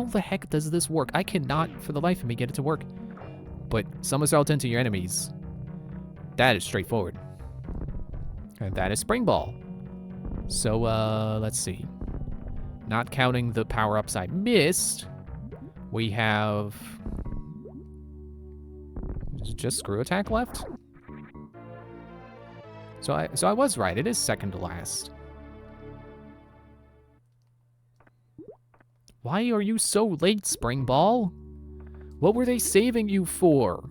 the heck does this work? I cannot for the life of me get it to work. But somersault into your enemies, that is straightforward. And that is Spring Ball. So, let's see. Not counting the power-ups I missed, we have just screw attack left. So I was right. It is second to last. Why are you so late, Spring Ball? What were they saving you for?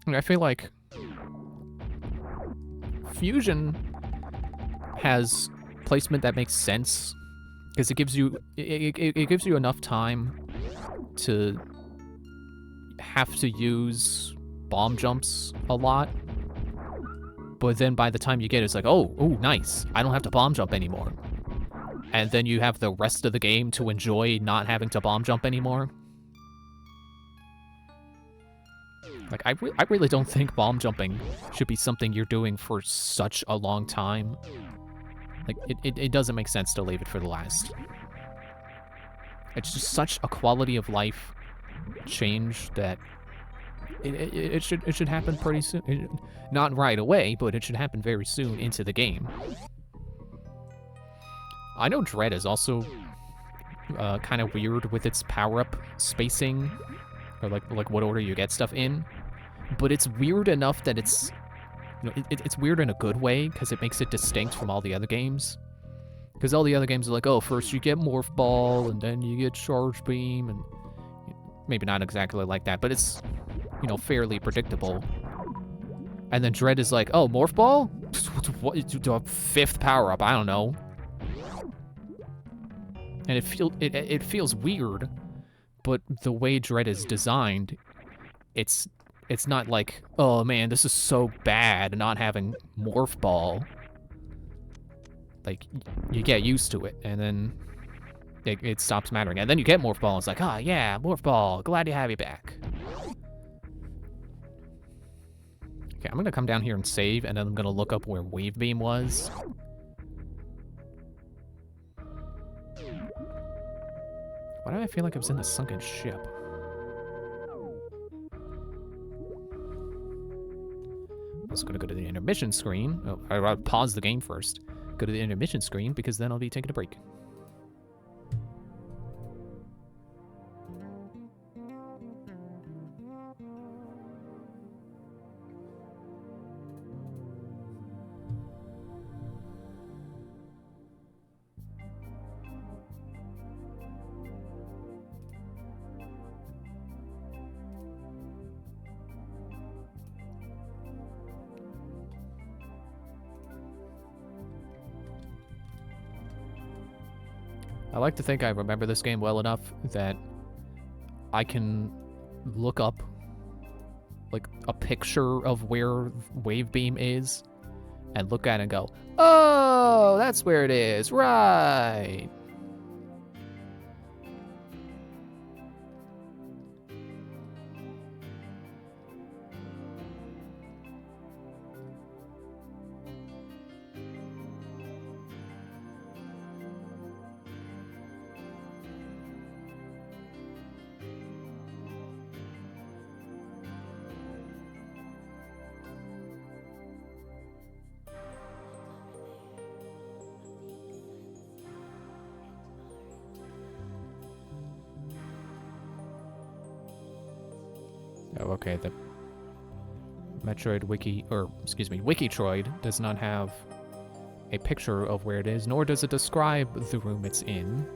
I feel like Fusion has placement that makes sense because it gives you enough time to have to use bomb jumps a lot, but then by the time you get it, it's like, oh, nice, I don't have to bomb jump anymore, and then you have the rest of the game to enjoy not having to bomb jump anymore. Like, I really don't think bomb jumping should be something you're doing for such a long time. Like, it doesn't make sense to leave it for the last. It's just such a quality of life change that it should happen pretty soon. Not right away, but it should happen very soon into the game. I know Dread is also kind of weird with its power-up spacing, or like what order you get stuff in. But it's weird enough that it's, you know, it's weird in a good way because it makes it distinct from all the other games. Because all the other games are like, oh, first you get Morph Ball, and then you get Charge Beam, and maybe not exactly like that, but it's, you know, fairly predictable. And then Dread is like, oh, Morph Ball? What? A fifth power-up, I don't know. And it feels weird, but the way Dread is designed, it's not like, oh man, this is so bad not having Morph Ball. Like, you get used to it, and then it stops mattering. And then you get Morph Ball, and it's like, oh yeah, Morph Ball, glad to have you back. Okay, I'm gonna come down here and save, and then I'm gonna look up where Wave Beam was. Why do I feel like I was in a sunken ship? I was gonna go to the intermission screen. Oh, I'll pause the game first. Go to the intermission screen, because then I'll be taking a break. I like to think I remember this game well enough that I can look up like a picture of where Wave Beam is and look at it and go, oh, that's where it is, right. Oh, okay, the Metroid Wiki, or excuse me, Wikitroid does not have a picture of where it is, nor does it describe the room it's in.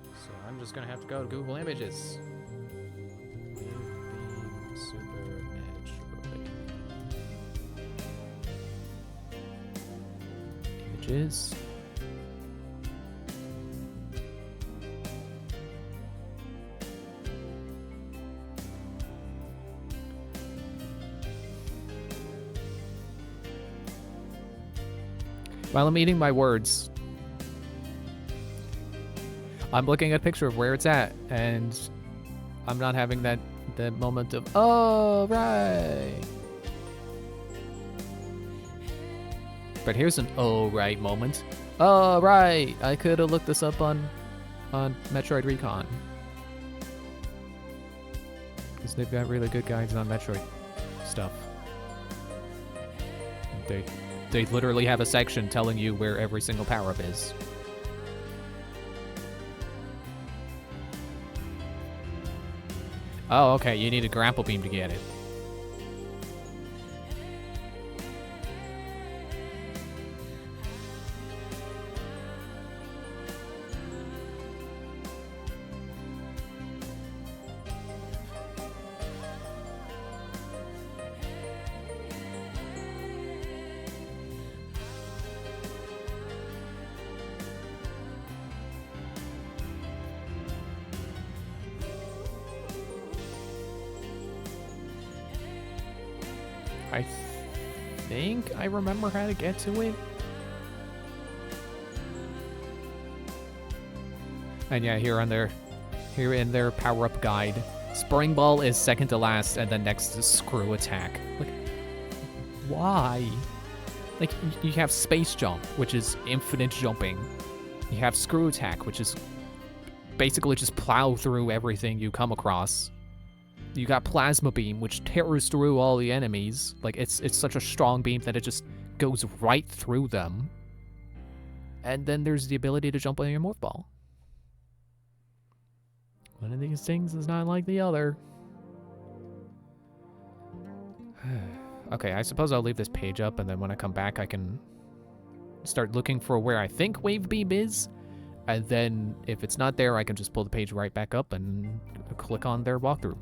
So I'm just gonna have to go to Google Images. Super Metroid. Images. While I'm eating my words, I'm looking at a picture of where it's at, and I'm not having that moment of, oh, right. But here's an oh, right moment. Oh, right, I could have looked this up on Metroid Recon. Because they've got really good guides on Metroid stuff. They literally have a section telling you where every single power-up is. Oh, okay, you need a grapple beam to get it. I think I remember how to get to it. And yeah, here in their power-up guide, Spring Ball is second to last, and then next is Screw Attack. Like, why? Like, you have space jump, which is infinite jumping. You have screw attack, which is basically just plow through everything you come across. You got plasma beam, which tears through all the enemies. Like, it's such a strong beam that it just goes right through them. And then there's the ability to jump on your morph ball. One of these things is not like the other. Okay, I suppose I'll leave this page up, and then when I come back, I can start looking for where I think Wave Beam is. And then if it's not there, I can just pull the page right back up and click on their walkthrough.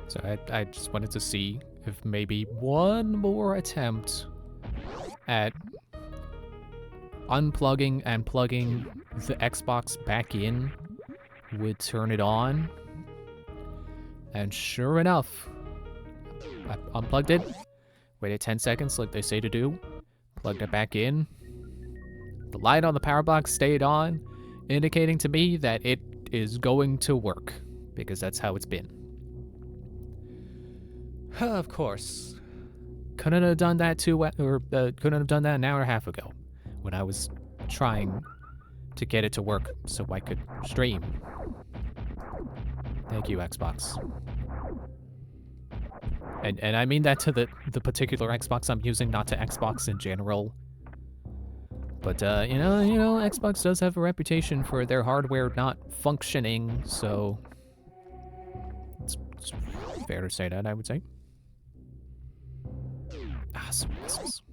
So I just wanted to see if maybe one more attempt at unplugging and plugging the Xbox back in would turn it on. And sure enough, I unplugged it, waited 10 seconds like they say to do, plugged it back in. The light on the power box stayed on, indicating to me that it is going to work, because that's how it's been. Of course. Couldn't have done that couldn't have done that an hour and a half ago, when I was trying to get it to work so I could stream. Thank you, Xbox. And I mean that to the particular Xbox I'm using, not to Xbox in general. But you know, Xbox does have a reputation for their hardware not functioning, so it's fair to say that, I would say. Ah, some missiles.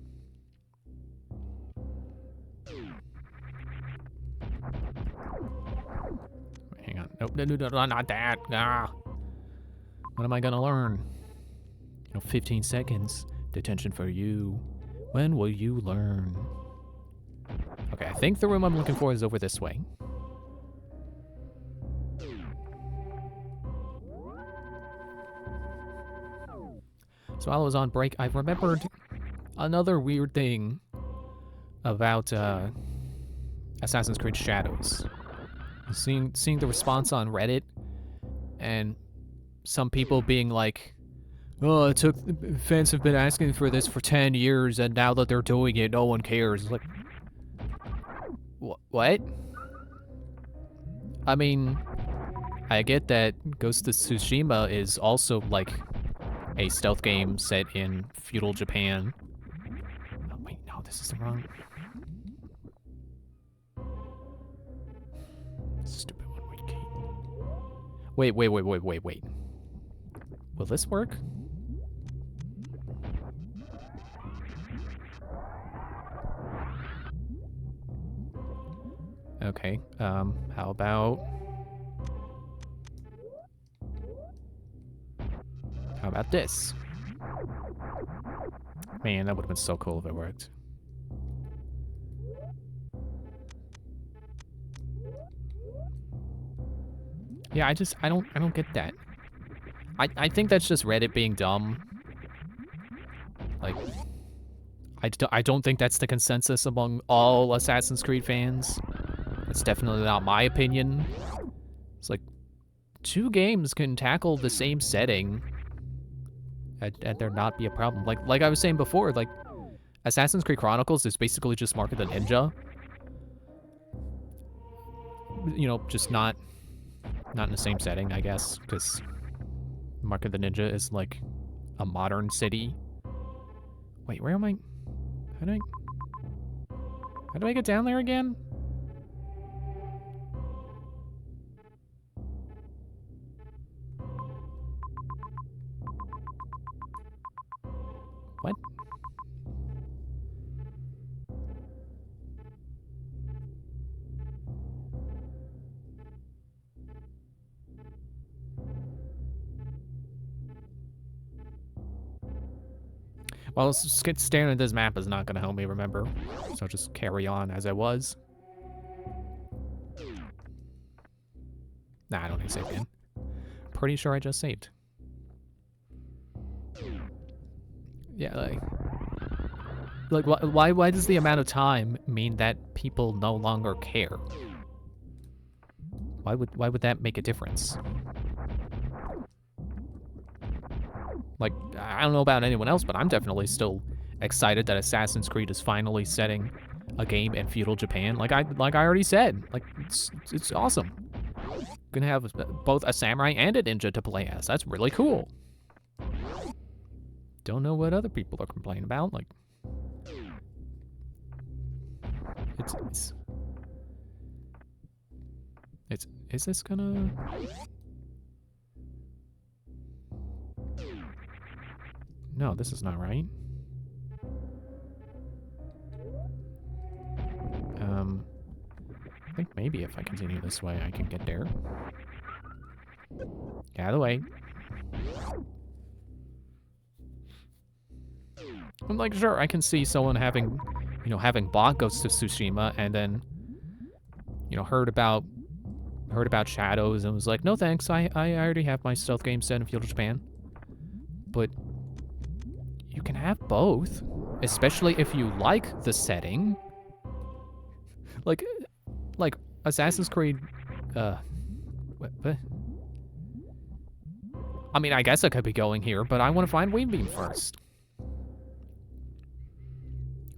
Hang on. Nope, no, not that. Ah. What am I gonna learn? You know, 15 seconds. Detention for you. When will you learn? Okay, I think the room I'm looking for is over this way. So while I was on break, I remembered another weird thing about Assassin's Creed Shadows. Seeing the response on Reddit, and some people being like, "Oh, fans have been asking for this for 10 years, and now that they're doing it, no one cares." It's like, what? I mean, I get that Ghost of Tsushima is also like a stealth game set in feudal Japan. Oh, wait, no, this is the wrong. Stupid one-way key. Wait. Will this work? Okay, how about this? Man, that would have been so cool if it worked. Yeah, I don't get that. I think that's just Reddit being dumb. Like, I don't think that's the consensus among all Assassin's Creed fans. It's definitely not my opinion. It's like, two games can tackle the same setting and there not be a problem. Like I was saying before, like, Assassin's Creed Chronicles is basically just Mark of the Ninja. You know, just not in the same setting, I guess, because Mark of the Ninja is like a modern city. Wait, where am I? How do I get down there again? What? Well, staring at this map is not going to help me remember, so I'll just carry on as I was. Nah, I don't need to save again. Pretty sure I just saved. Yeah, like why does the amount of time mean that people no longer care? Why would that make a difference? Like, I don't know about anyone else, but I'm definitely still excited that Assassin's Creed is finally setting a game in feudal Japan. Like I already said, like it's awesome. Gonna have both a samurai and a ninja to play as. That's really cool. Don't know what other people are complaining about. Like, is this gonna? No, this is not right. I think maybe if I continue this way, I can get there. Get out of the way. I'm like, sure, I can see someone having, having bought Ghost of Tsushima and then, heard about Shadows and was like, no thanks, I already have my stealth game set in feudal Japan. But you can have both, especially if you like the setting. Like Assassin's Creed, what? I mean, I guess I could be going here, but I want to find Waybeam first.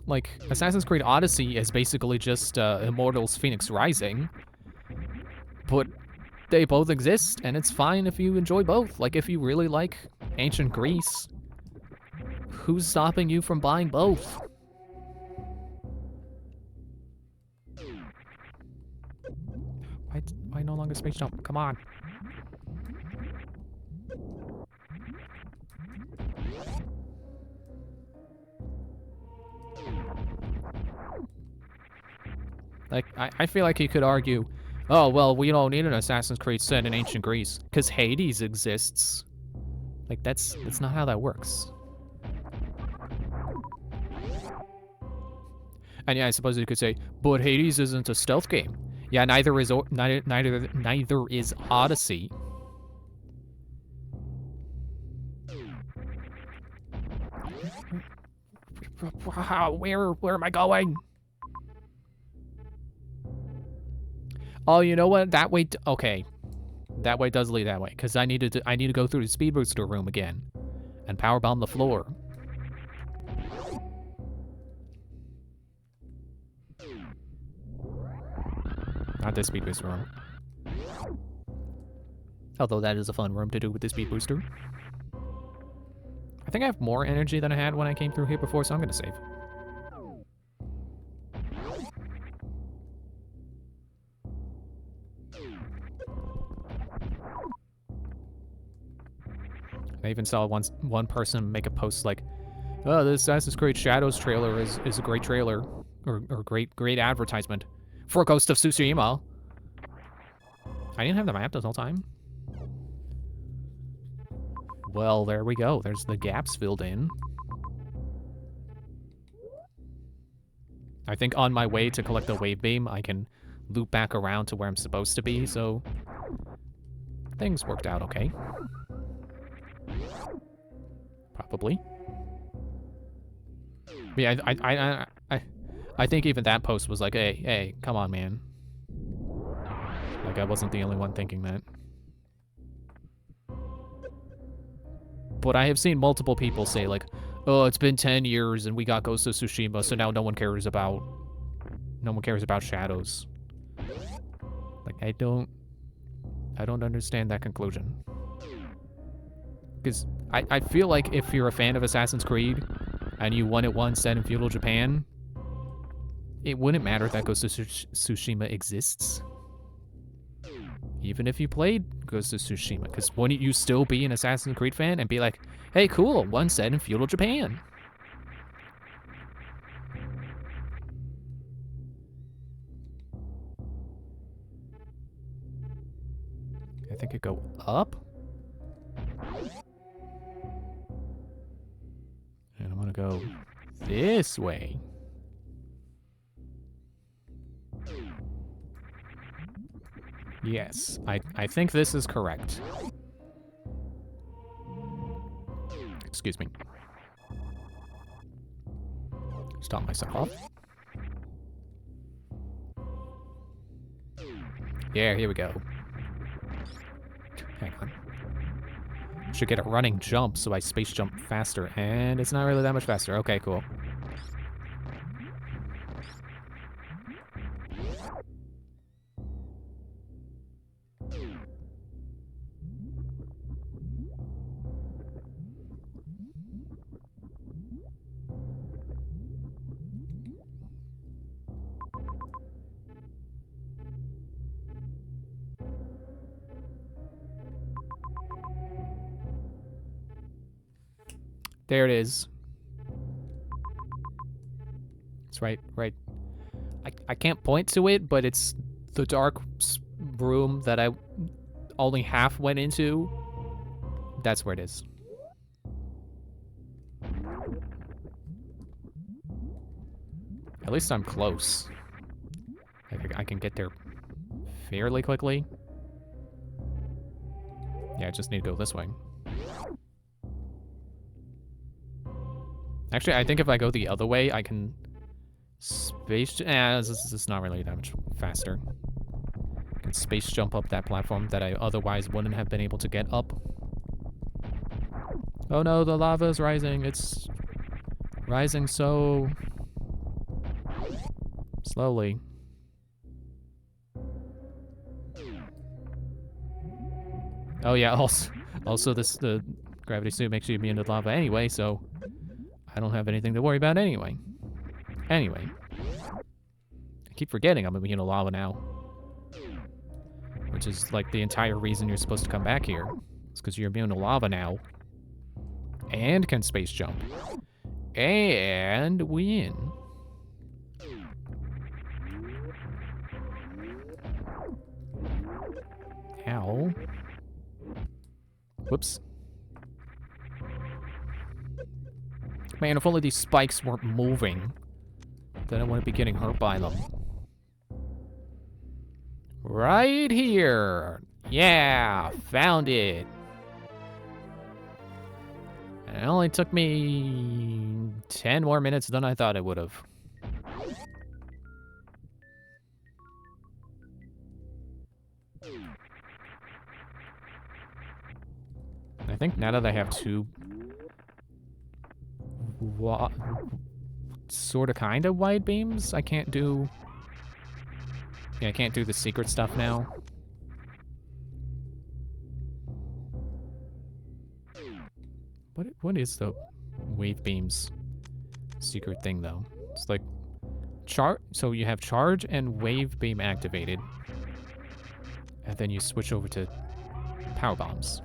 Like, Assassin's Creed Odyssey is basically just Immortals Phoenix Rising, but they both exist, and it's fine if you enjoy both. Like, if you really like ancient Greece, who's stopping you from buying both? Why no longer space jump? Come on. Like, I feel like you could argue, oh, well, we don't need an Assassin's Creed set in ancient Greece, because Hades exists. Like, that's not how that works. And yeah, I suppose you could say, but Hades isn't a stealth game. Yeah, neither is Odyssey. Where am I going? Oh, you know what? That way, okay. That way does lead that way, because I need to go through the speed booster room again and power bomb the floor. Not this speed booster room. Although that is a fun room to do with the speed booster. I think I have more energy than I had when I came through here before, so I'm gonna save. I even saw one person make a post like, oh, this Assassin's Creed Shadows trailer is a great trailer. Or great advertisement for Ghost of Tsushima. I didn't have the map this whole time. Well, there we go. There's the gaps filled in. I think on my way to collect the wave beam, I can loop back around to where I'm supposed to be, so things worked out okay. Probably. But yeah, I think even that post was like, hey, come on, man. Like, I wasn't the only one thinking that. But I have seen multiple people say, like, oh, it's been 10 years and we got Ghost of Tsushima, so now no one cares about Shadows. Like, I don't understand that conclusion. Because I feel like if you're a fan of Assassin's Creed and you wanted one set in feudal Japan, it wouldn't matter that Ghost of Tsushima exists. Even if you played Ghost of Tsushima, because wouldn't you still be an Assassin's Creed fan and be like, hey, cool, one set in feudal Japan? I think it go up. And I'm gonna go this way. Yes, I think this is correct. Excuse me. Stop myself off. Yeah, here we go. Hang on. Should get a running jump so I space jump faster, and it's not really that much faster. Okay, cool. There it is. It's right. I can't point to it, but it's the dark room that I only half went into that's where it is. At least I'm close. I can get there fairly quickly. Yeah, I just need to go this way. Actually, I think if I go the other way, I can space... this is not really that much faster. I can space jump up that platform that I otherwise wouldn't have been able to get up. Oh no, the lava is rising. It's rising so... slowly. Oh yeah, also the gravity suit makes you immune to lava anyway, so I don't have anything to worry about anyway. Anyway. I keep forgetting I'm immune to lava now. Which is like the entire reason you're supposed to come back here. It's because you're immune to lava now. And can space jump. And win. Ow. Whoops. Man, if only these spikes weren't moving, then I wouldn't be getting hurt by them. Right here. Yeah, found it. And it only took me 10 more minutes than I thought it would have. I think now that I have two sort of kind of wide beams, I can't do... Yeah, I can't do the secret stuff now. What is the wave beams secret thing though? It's like so you have charge and wave beam activated, and then you switch over to power bombs.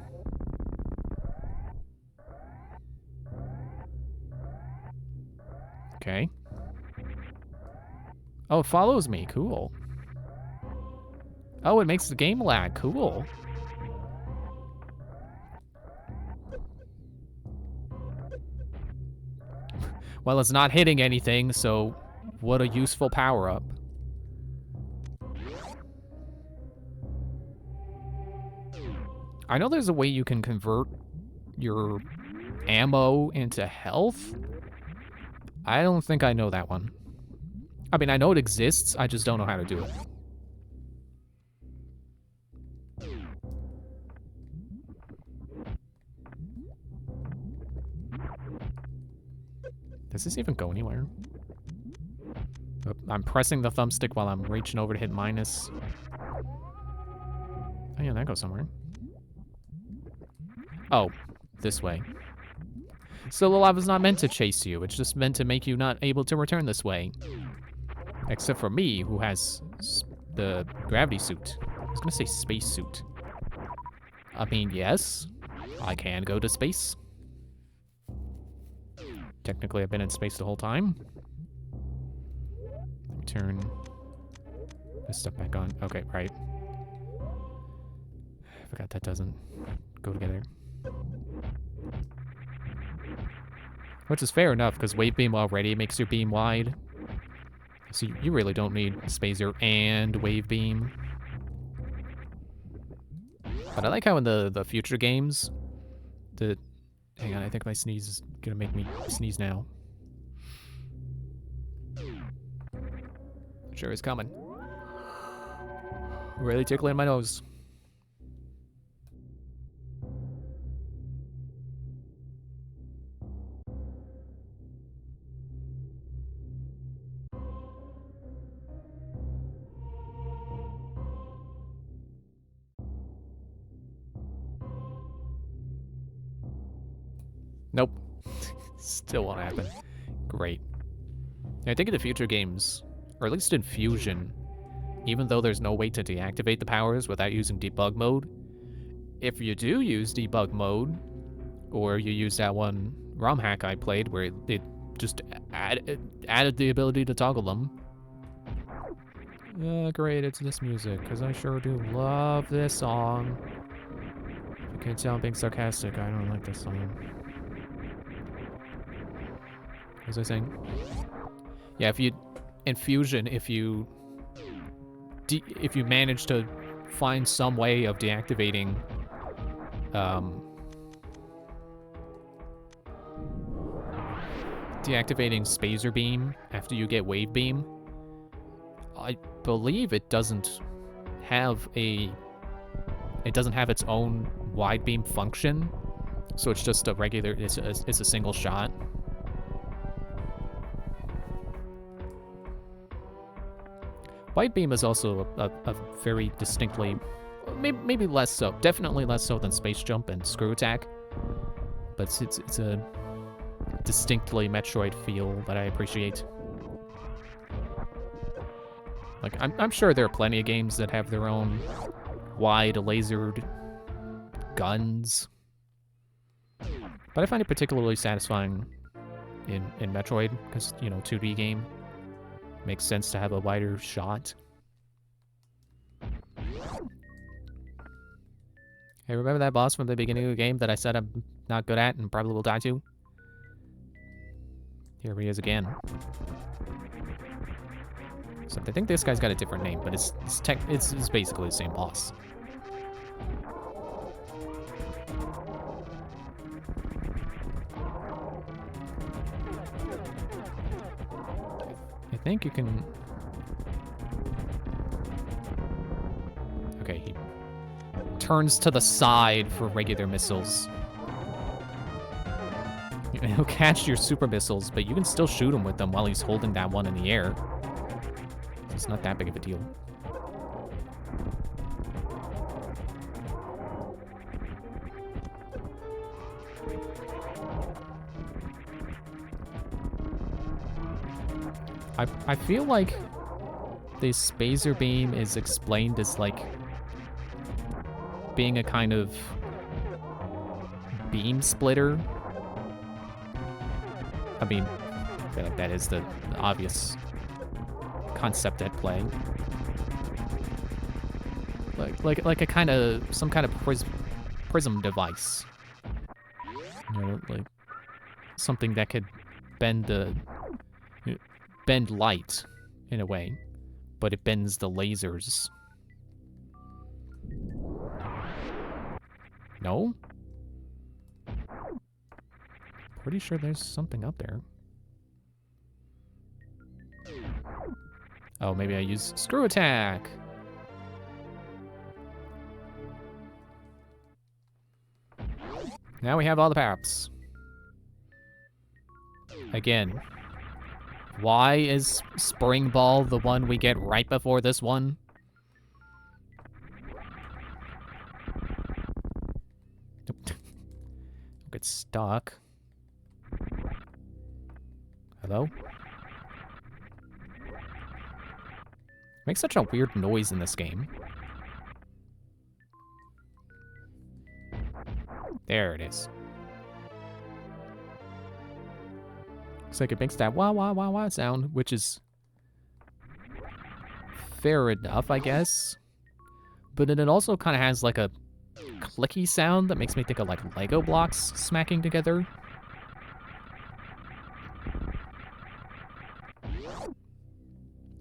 Okay. Oh, it follows me. Cool. Oh, it makes the game lag. Cool. Well, it's not hitting anything, so what a useful power-up. I know there's a way you can convert your ammo into health. I don't think I know that one. I mean, I know it exists, I just don't know how to do it. Does this even go anywhere? Oh, I'm pressing the thumbstick while I'm reaching over to hit minus. Oh yeah, that goes somewhere. Oh, this way. So the lava's not meant to chase you, it's just meant to make you not able to return this way. Except for me, who has the gravity suit. I was gonna say space suit. I mean, yes, I can go to space. Technically, I've been in space the whole time. Let me turn this stuff back on. Okay, right. I forgot that doesn't go together. Which is fair enough, because wave beam already makes your beam wide. So you really don't need spacer and wave beam. But I like how in the future games, hang on, I think my sneeze is gonna make me sneeze now. Sure is coming. Really tickling my nose. Nope. Still won't happen. Great. I think in the future games, or at least in Fusion, even though there's no way to deactivate the powers without using debug mode, if you do use debug mode, or you use that one ROM hack I played where it just added the ability to toggle them. Great, it's this music, because I sure do love this song. Can't tell I'm being sarcastic. I don't like this song. What was I saying? Yeah, if you... In Fusion, if you manage to find some way of deactivating... deactivating Spacer Beam after you get Wave Beam, I believe it doesn't have a... It doesn't have its own wide beam function, so it's just a regular... It's a single shot. Wide beam is also a very distinctly... Maybe less so. Definitely less so than Space Jump and Screw Attack. But it's a distinctly Metroid feel that I appreciate. Like, I'm sure there are plenty of games that have their own wide lasered guns. But I find it particularly satisfying in Metroid, because, you know, 2D game. Makes sense to have a wider shot. Hey, remember that boss from the beginning of the game that I said I'm not good at and probably will die to? Here he is again. Except I think this guy's got a different name, but it's basically the same boss. I think you can... Okay, he turns to the side for regular missiles. He'll catch your super missiles, but you can still shoot him with them while he's holding that one in the air. It's not that big of a deal. I feel like this Spacer Beam is explained as, like, being a kind of beam splitter. I mean, I feel like that is the obvious concept at play. Like a kind of, some kind of prism device. You know, like something that could bend bend light in a way, but it bends the lasers. No? Pretty sure there's something up there. Oh, maybe I use Screw Attack. Now we have all the power-ups. Again. Why is Spring Ball the one we get right before this one? Get stuck. Hello? Makes such a weird noise in this game. There it is. Looks like it makes that wah wah wah wah sound, which is fair enough, I guess. But then it also kind of has like a clicky sound that makes me think of like Lego blocks smacking together.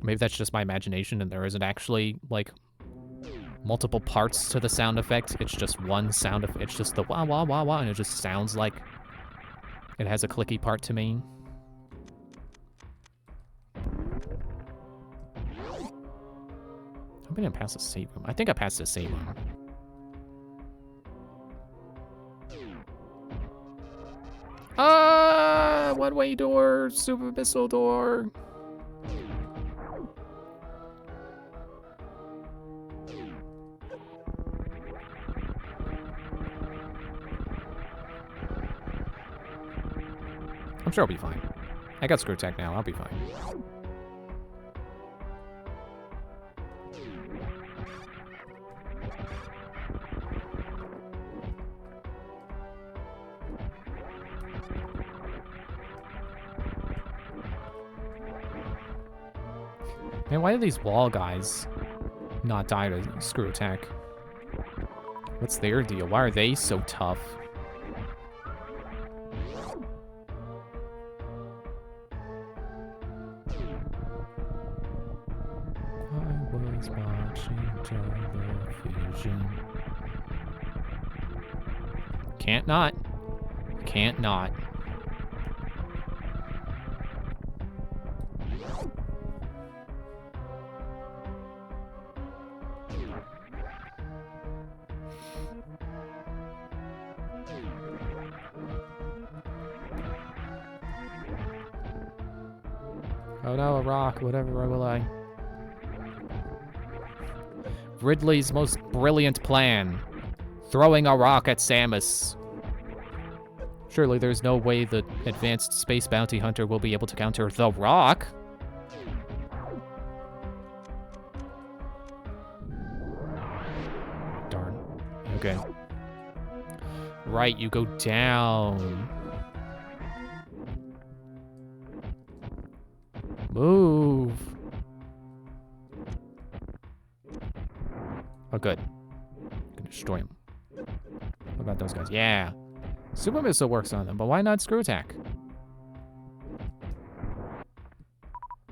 Maybe that's just my imagination and there isn't actually like multiple parts to the sound effect. It's just one sound effect. It's just the wah wah wah wah, and it just sounds like it has a clicky part to me. I'm gonna pass the save room. I think I passed the save room. Ah, one-way door, super missile door. I'm sure I'll be fine. I got Screw Attack now, I'll be fine. Man, why do these wall guys not die to Screw Attack? What's their deal? Why are they so tough? I was watching television. Can't not. Can't not. Oh no, a rock. Whatever will I. Ridley's most brilliant plan. Throwing a rock at Samus. Surely there's no way the advanced space bounty hunter will be able to counter the rock. Darn. Okay. Right, you go down. Move. Oh, good. Can destroy him. What about those guys? Yeah. Super Missile works on them, but why not Screw Attack?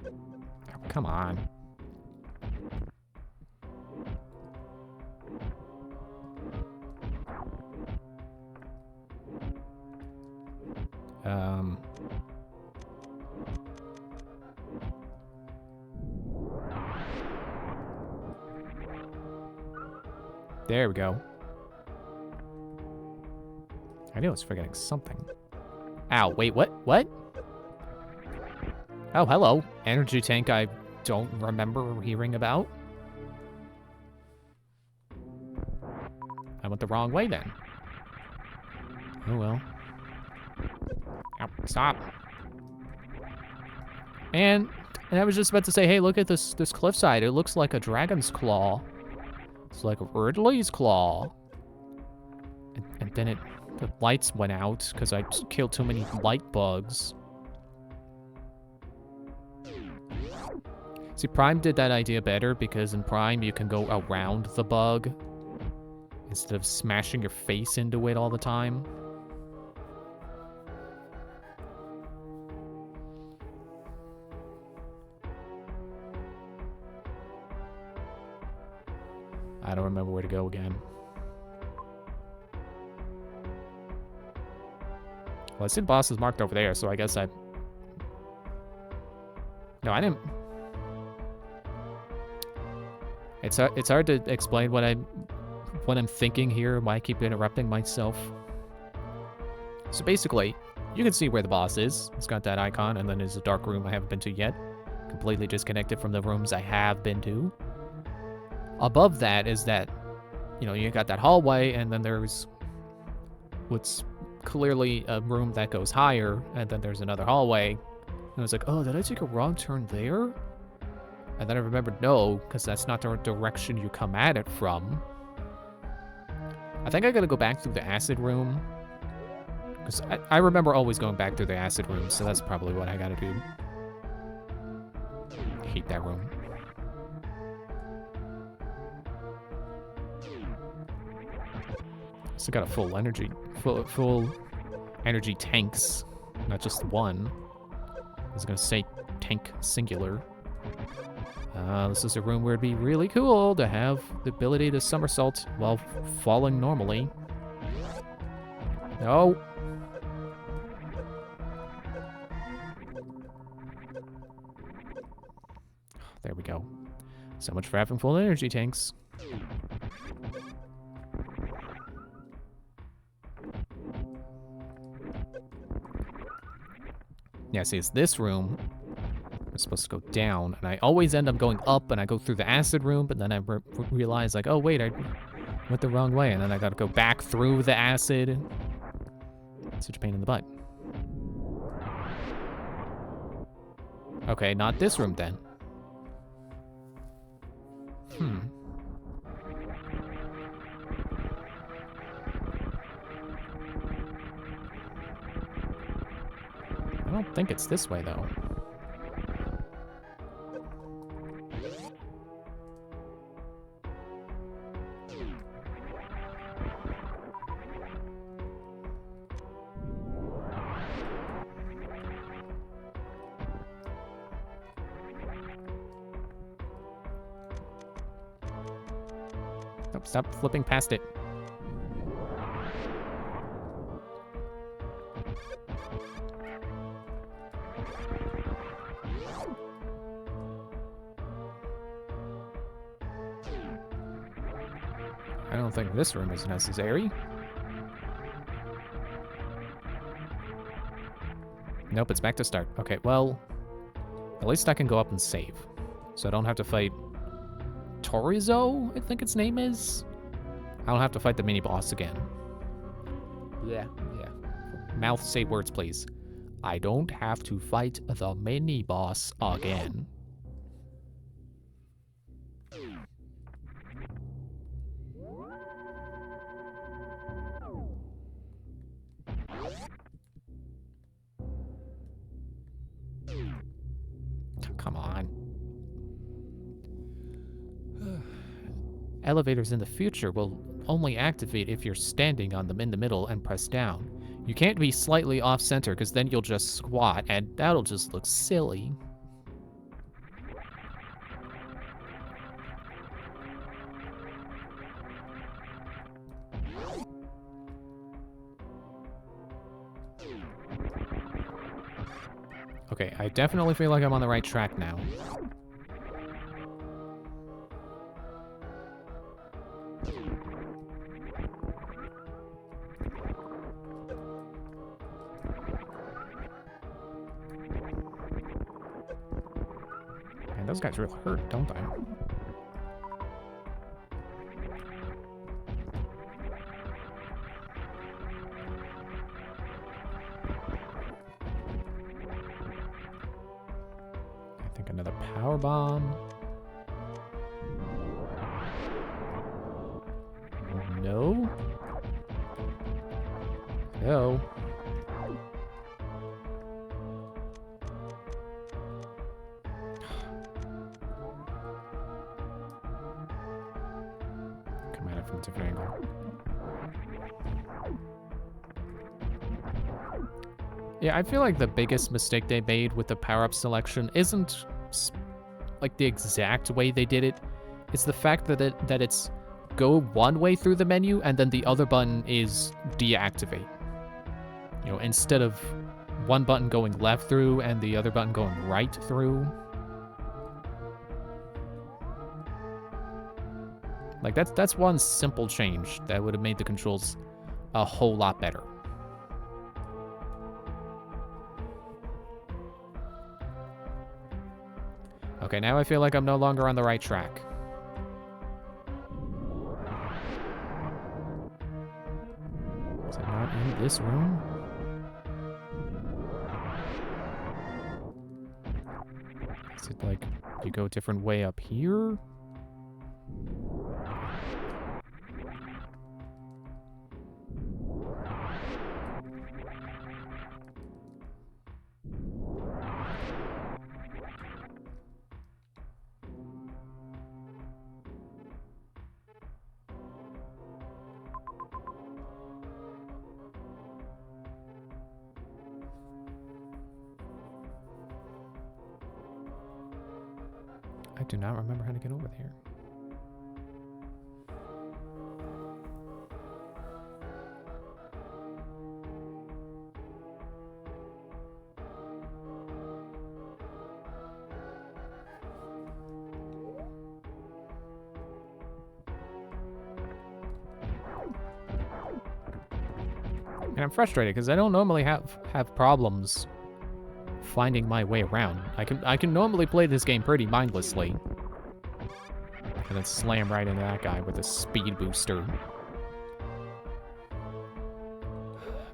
Oh, come on. There we go. I knew I was forgetting something. Ow, wait, what? What? Oh, hello. Energy tank I don't remember hearing about. I went the wrong way then. Oh well. Ow, stop. And I was just about to say, hey, look at this cliffside. It looks like a dragon's claw. It's like Ridley's claw. And then the lights went out because I killed too many light bugs. See, Prime did that idea better because in Prime you can go around the bug instead of smashing your face into it all the time. I don't remember where to go again. Well, I see the boss is marked over there, so I guess I... No, I didn't... It's hard to explain what I'm thinking here, why I keep interrupting myself. So basically, you can see where the boss is. It's got that icon, and then there's a dark room I haven't been to yet. Completely disconnected from the rooms I have been to. Above that is that, you know, you got that hallway, and then there's what's clearly a room that goes higher, and then there's another hallway. And I was like, oh, did I take a wrong turn there? And then I remembered, no, because that's not the direction you come at it from. I think I gotta go back through the acid room. Because I remember always going back through the acid room, so that's probably what I gotta do. I hate that room. So got a full energy tanks, not just one. I was gonna say tank singular. This is a room where it'd be really cool to have the ability to somersault while falling normally. No. There we go. So much for having full energy tanks. Yeah, see, it's this room. We're supposed to go down, and I always end up going up, and I go through the acid room, but then I realize, like, oh, wait, I went the wrong way, and then I gotta go back through the acid. It's such a pain in the butt. Okay, not this room, then. I don't think it's this way, though. Stop flipping past it. I don't think this room is necessary. Nope, it's back to start. Okay, well, at least I can go up and save. So I don't have to fight Torizo, I think its name is. I don't have to fight the mini-boss again. Yeah. Mouth, say words, please. I don't have to fight the mini-boss again. Come on. Elevators in the future will only activate if you're standing on them in the middle and press down. You can't be slightly off-center because then you'll just squat and that'll just look silly. Okay, I definitely feel like I'm on the right track now. Man, those guys really hurt, don't they? I think another power bomb. No. No. Come at it from a different angle. Yeah, I feel like the biggest mistake they made with the power-up selection isn't like the exact way they did it. It's the fact that it's go one way through the menu and then the other button is deactivate. You know, instead of one button going left through and the other button going right through. Like that's one simple change that would have made the controls a whole lot better. Okay, now I feel like I'm no longer on the right track. Is it not in this room? Is it like you go a different way up here? I do not remember how to get over there. And I'm frustrated because I don't normally have problems finding my way around. I can normally play this game pretty mindlessly. And then slam right into that guy with a speed booster.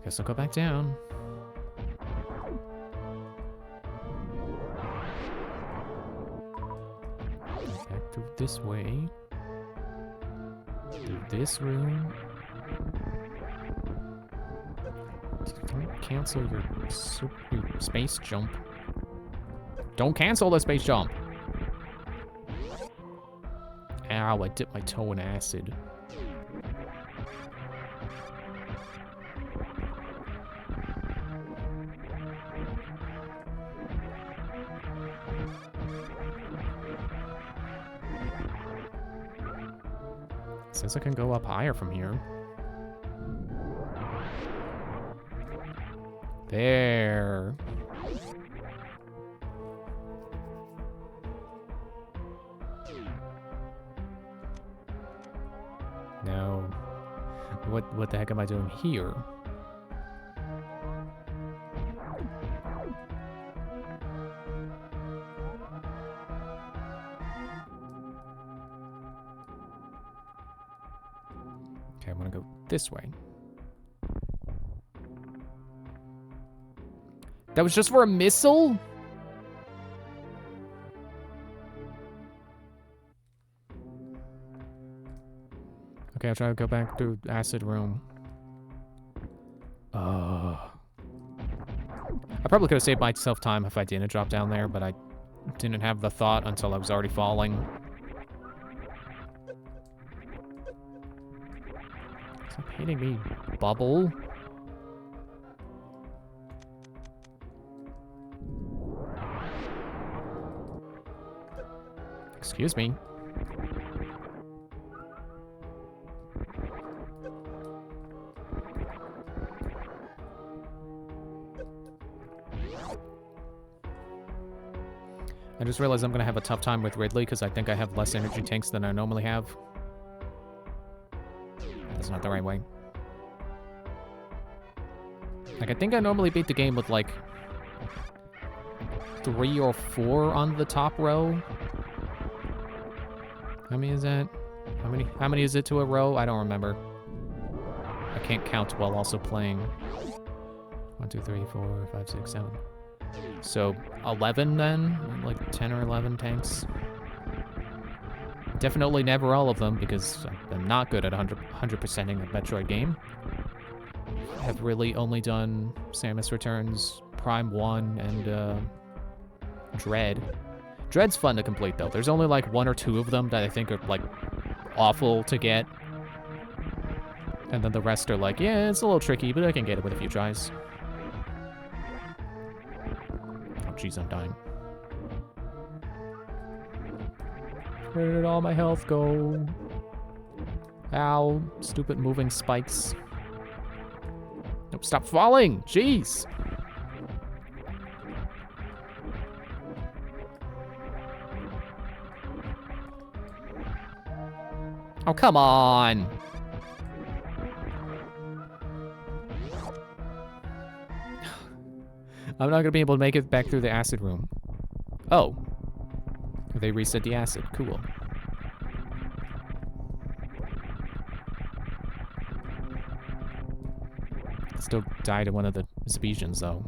Guess I'll go back down. Back through this way. Through this room. Don't cancel your space jump. Don't cancel the space jump! Ow, I dipped my toe in acid. says I can go up higher from here. There. No. What the heck am I doing here? Okay, I'm gonna go this way. That was just for a missile? Okay, I'll try to go back through acid room. I probably could have saved myself time if I didn't drop down there, but I didn't have the thought until I was already falling. Stop hitting me, bubble. Excuse me. I just realized I'm gonna have a tough time with Ridley because I think I have less energy tanks than I normally have. That's not the right way. Like, I think I normally beat the game with, like, 3 or 4 on the top row. How many is that? How many is it to a row? I don't remember. I can't count while also playing. 1, 2, 3, 4, 5, 6, 7. So 11 then? Like 10 or 11 tanks. Definitely never all of them because I'm not good at 100%ing a Metroid game. I have really only done Samus Returns, Prime 1, and Dread. Dread's fun to complete though. There's only like 1 or 2 of them that I think are like awful to get. And then the rest are like, yeah, it's a little tricky, but I can get it with a few tries. Oh jeez, I'm dying. Where did all my health go? Ow, stupid moving spikes. Nope, stop falling! Jeez! Oh, come on! I'm not gonna be able to make it back through the acid room. Oh. They reset the acid. Cool. Still die to one of the Zebesians, though.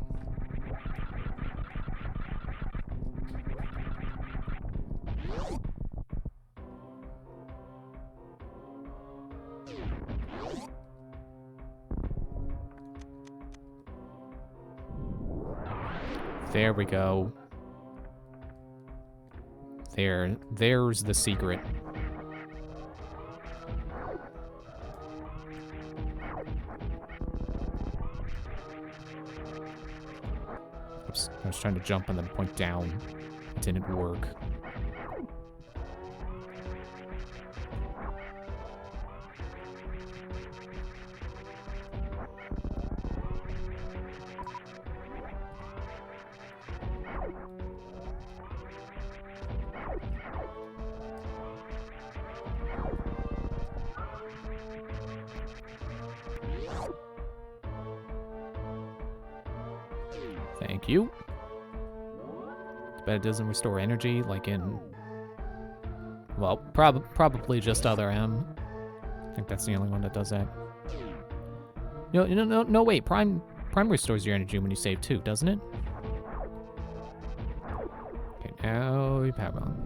There we go. There's the secret. Oops, I was trying to jump and then point down. It didn't work. Thank you. Bet it doesn't restore energy like in... Well, probably just Other M. I think that's the only one that does that. No, wait. Prime restores your energy when you save too, doesn't it? Okay, now we power on.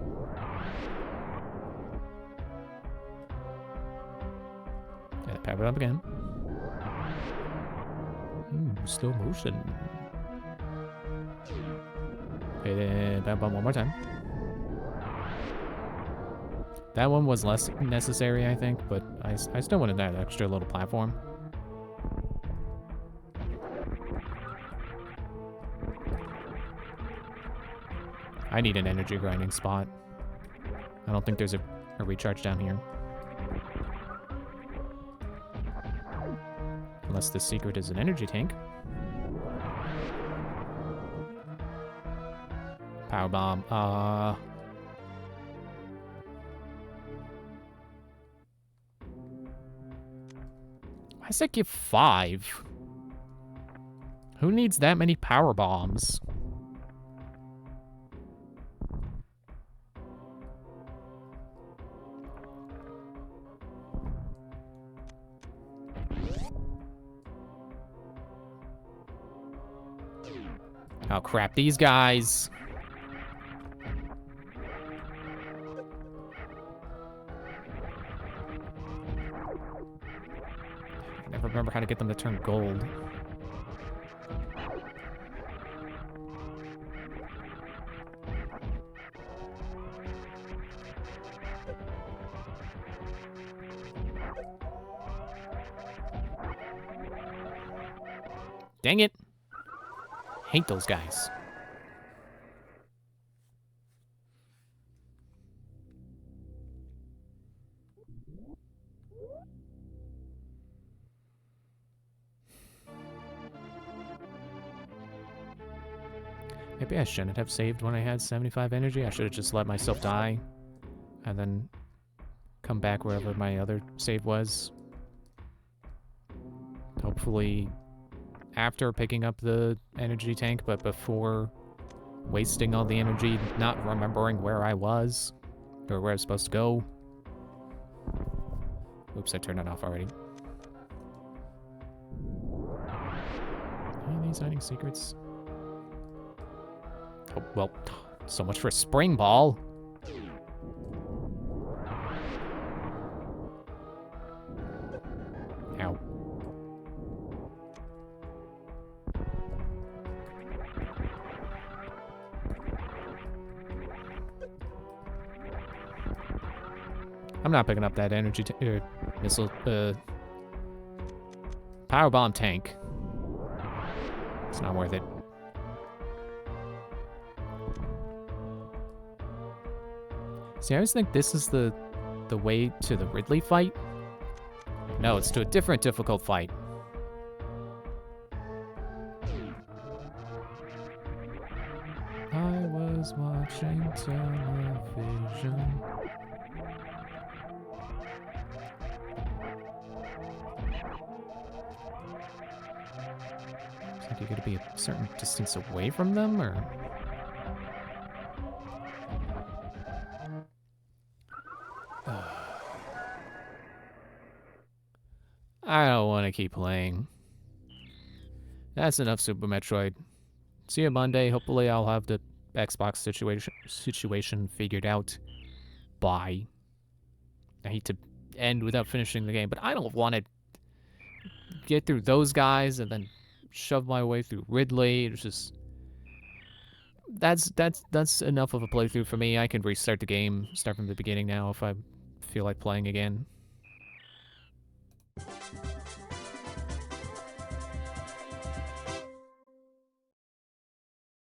Yeah, power up again. Slow motion. Okay, then power bomb one more time. That one was less necessary, I think, but I still wanted that extra little platform. I need an energy grinding spot. I don't think there's a recharge down here. Unless the secret is an energy tank. Power bomb. Why does it give 5? Who needs that many power bombs? Oh crap, these guys. I never remember how to get them to turn gold. Dang it. Hate those guys. Maybe I shouldn't have saved when I had 75 energy. I should have just let myself die and then come back wherever my other save was. Hopefully after picking up the energy tank, but before wasting all the energy not remembering where I was or where I was supposed to go. Oops, I turned it off already. Are these hiding secrets? Oh, well, so much for a spring ball. Ow. I'm not picking up that energy missile power bomb tank. It's not worth it. See, I always think this is the way to the Ridley fight. No, it's to a different difficult fight. I was watching television. Looks like you gotta be a certain distance away from them, or... I don't want to keep playing. That's enough Super Metroid. See you Monday. Hopefully I'll have the Xbox situation figured out by... I hate to end without finishing the game, but I don't want to get through those guys and then shove my way through Ridley. It's just... That's enough of a playthrough for me. I can restart the game, start from the beginning now if I feel like playing again.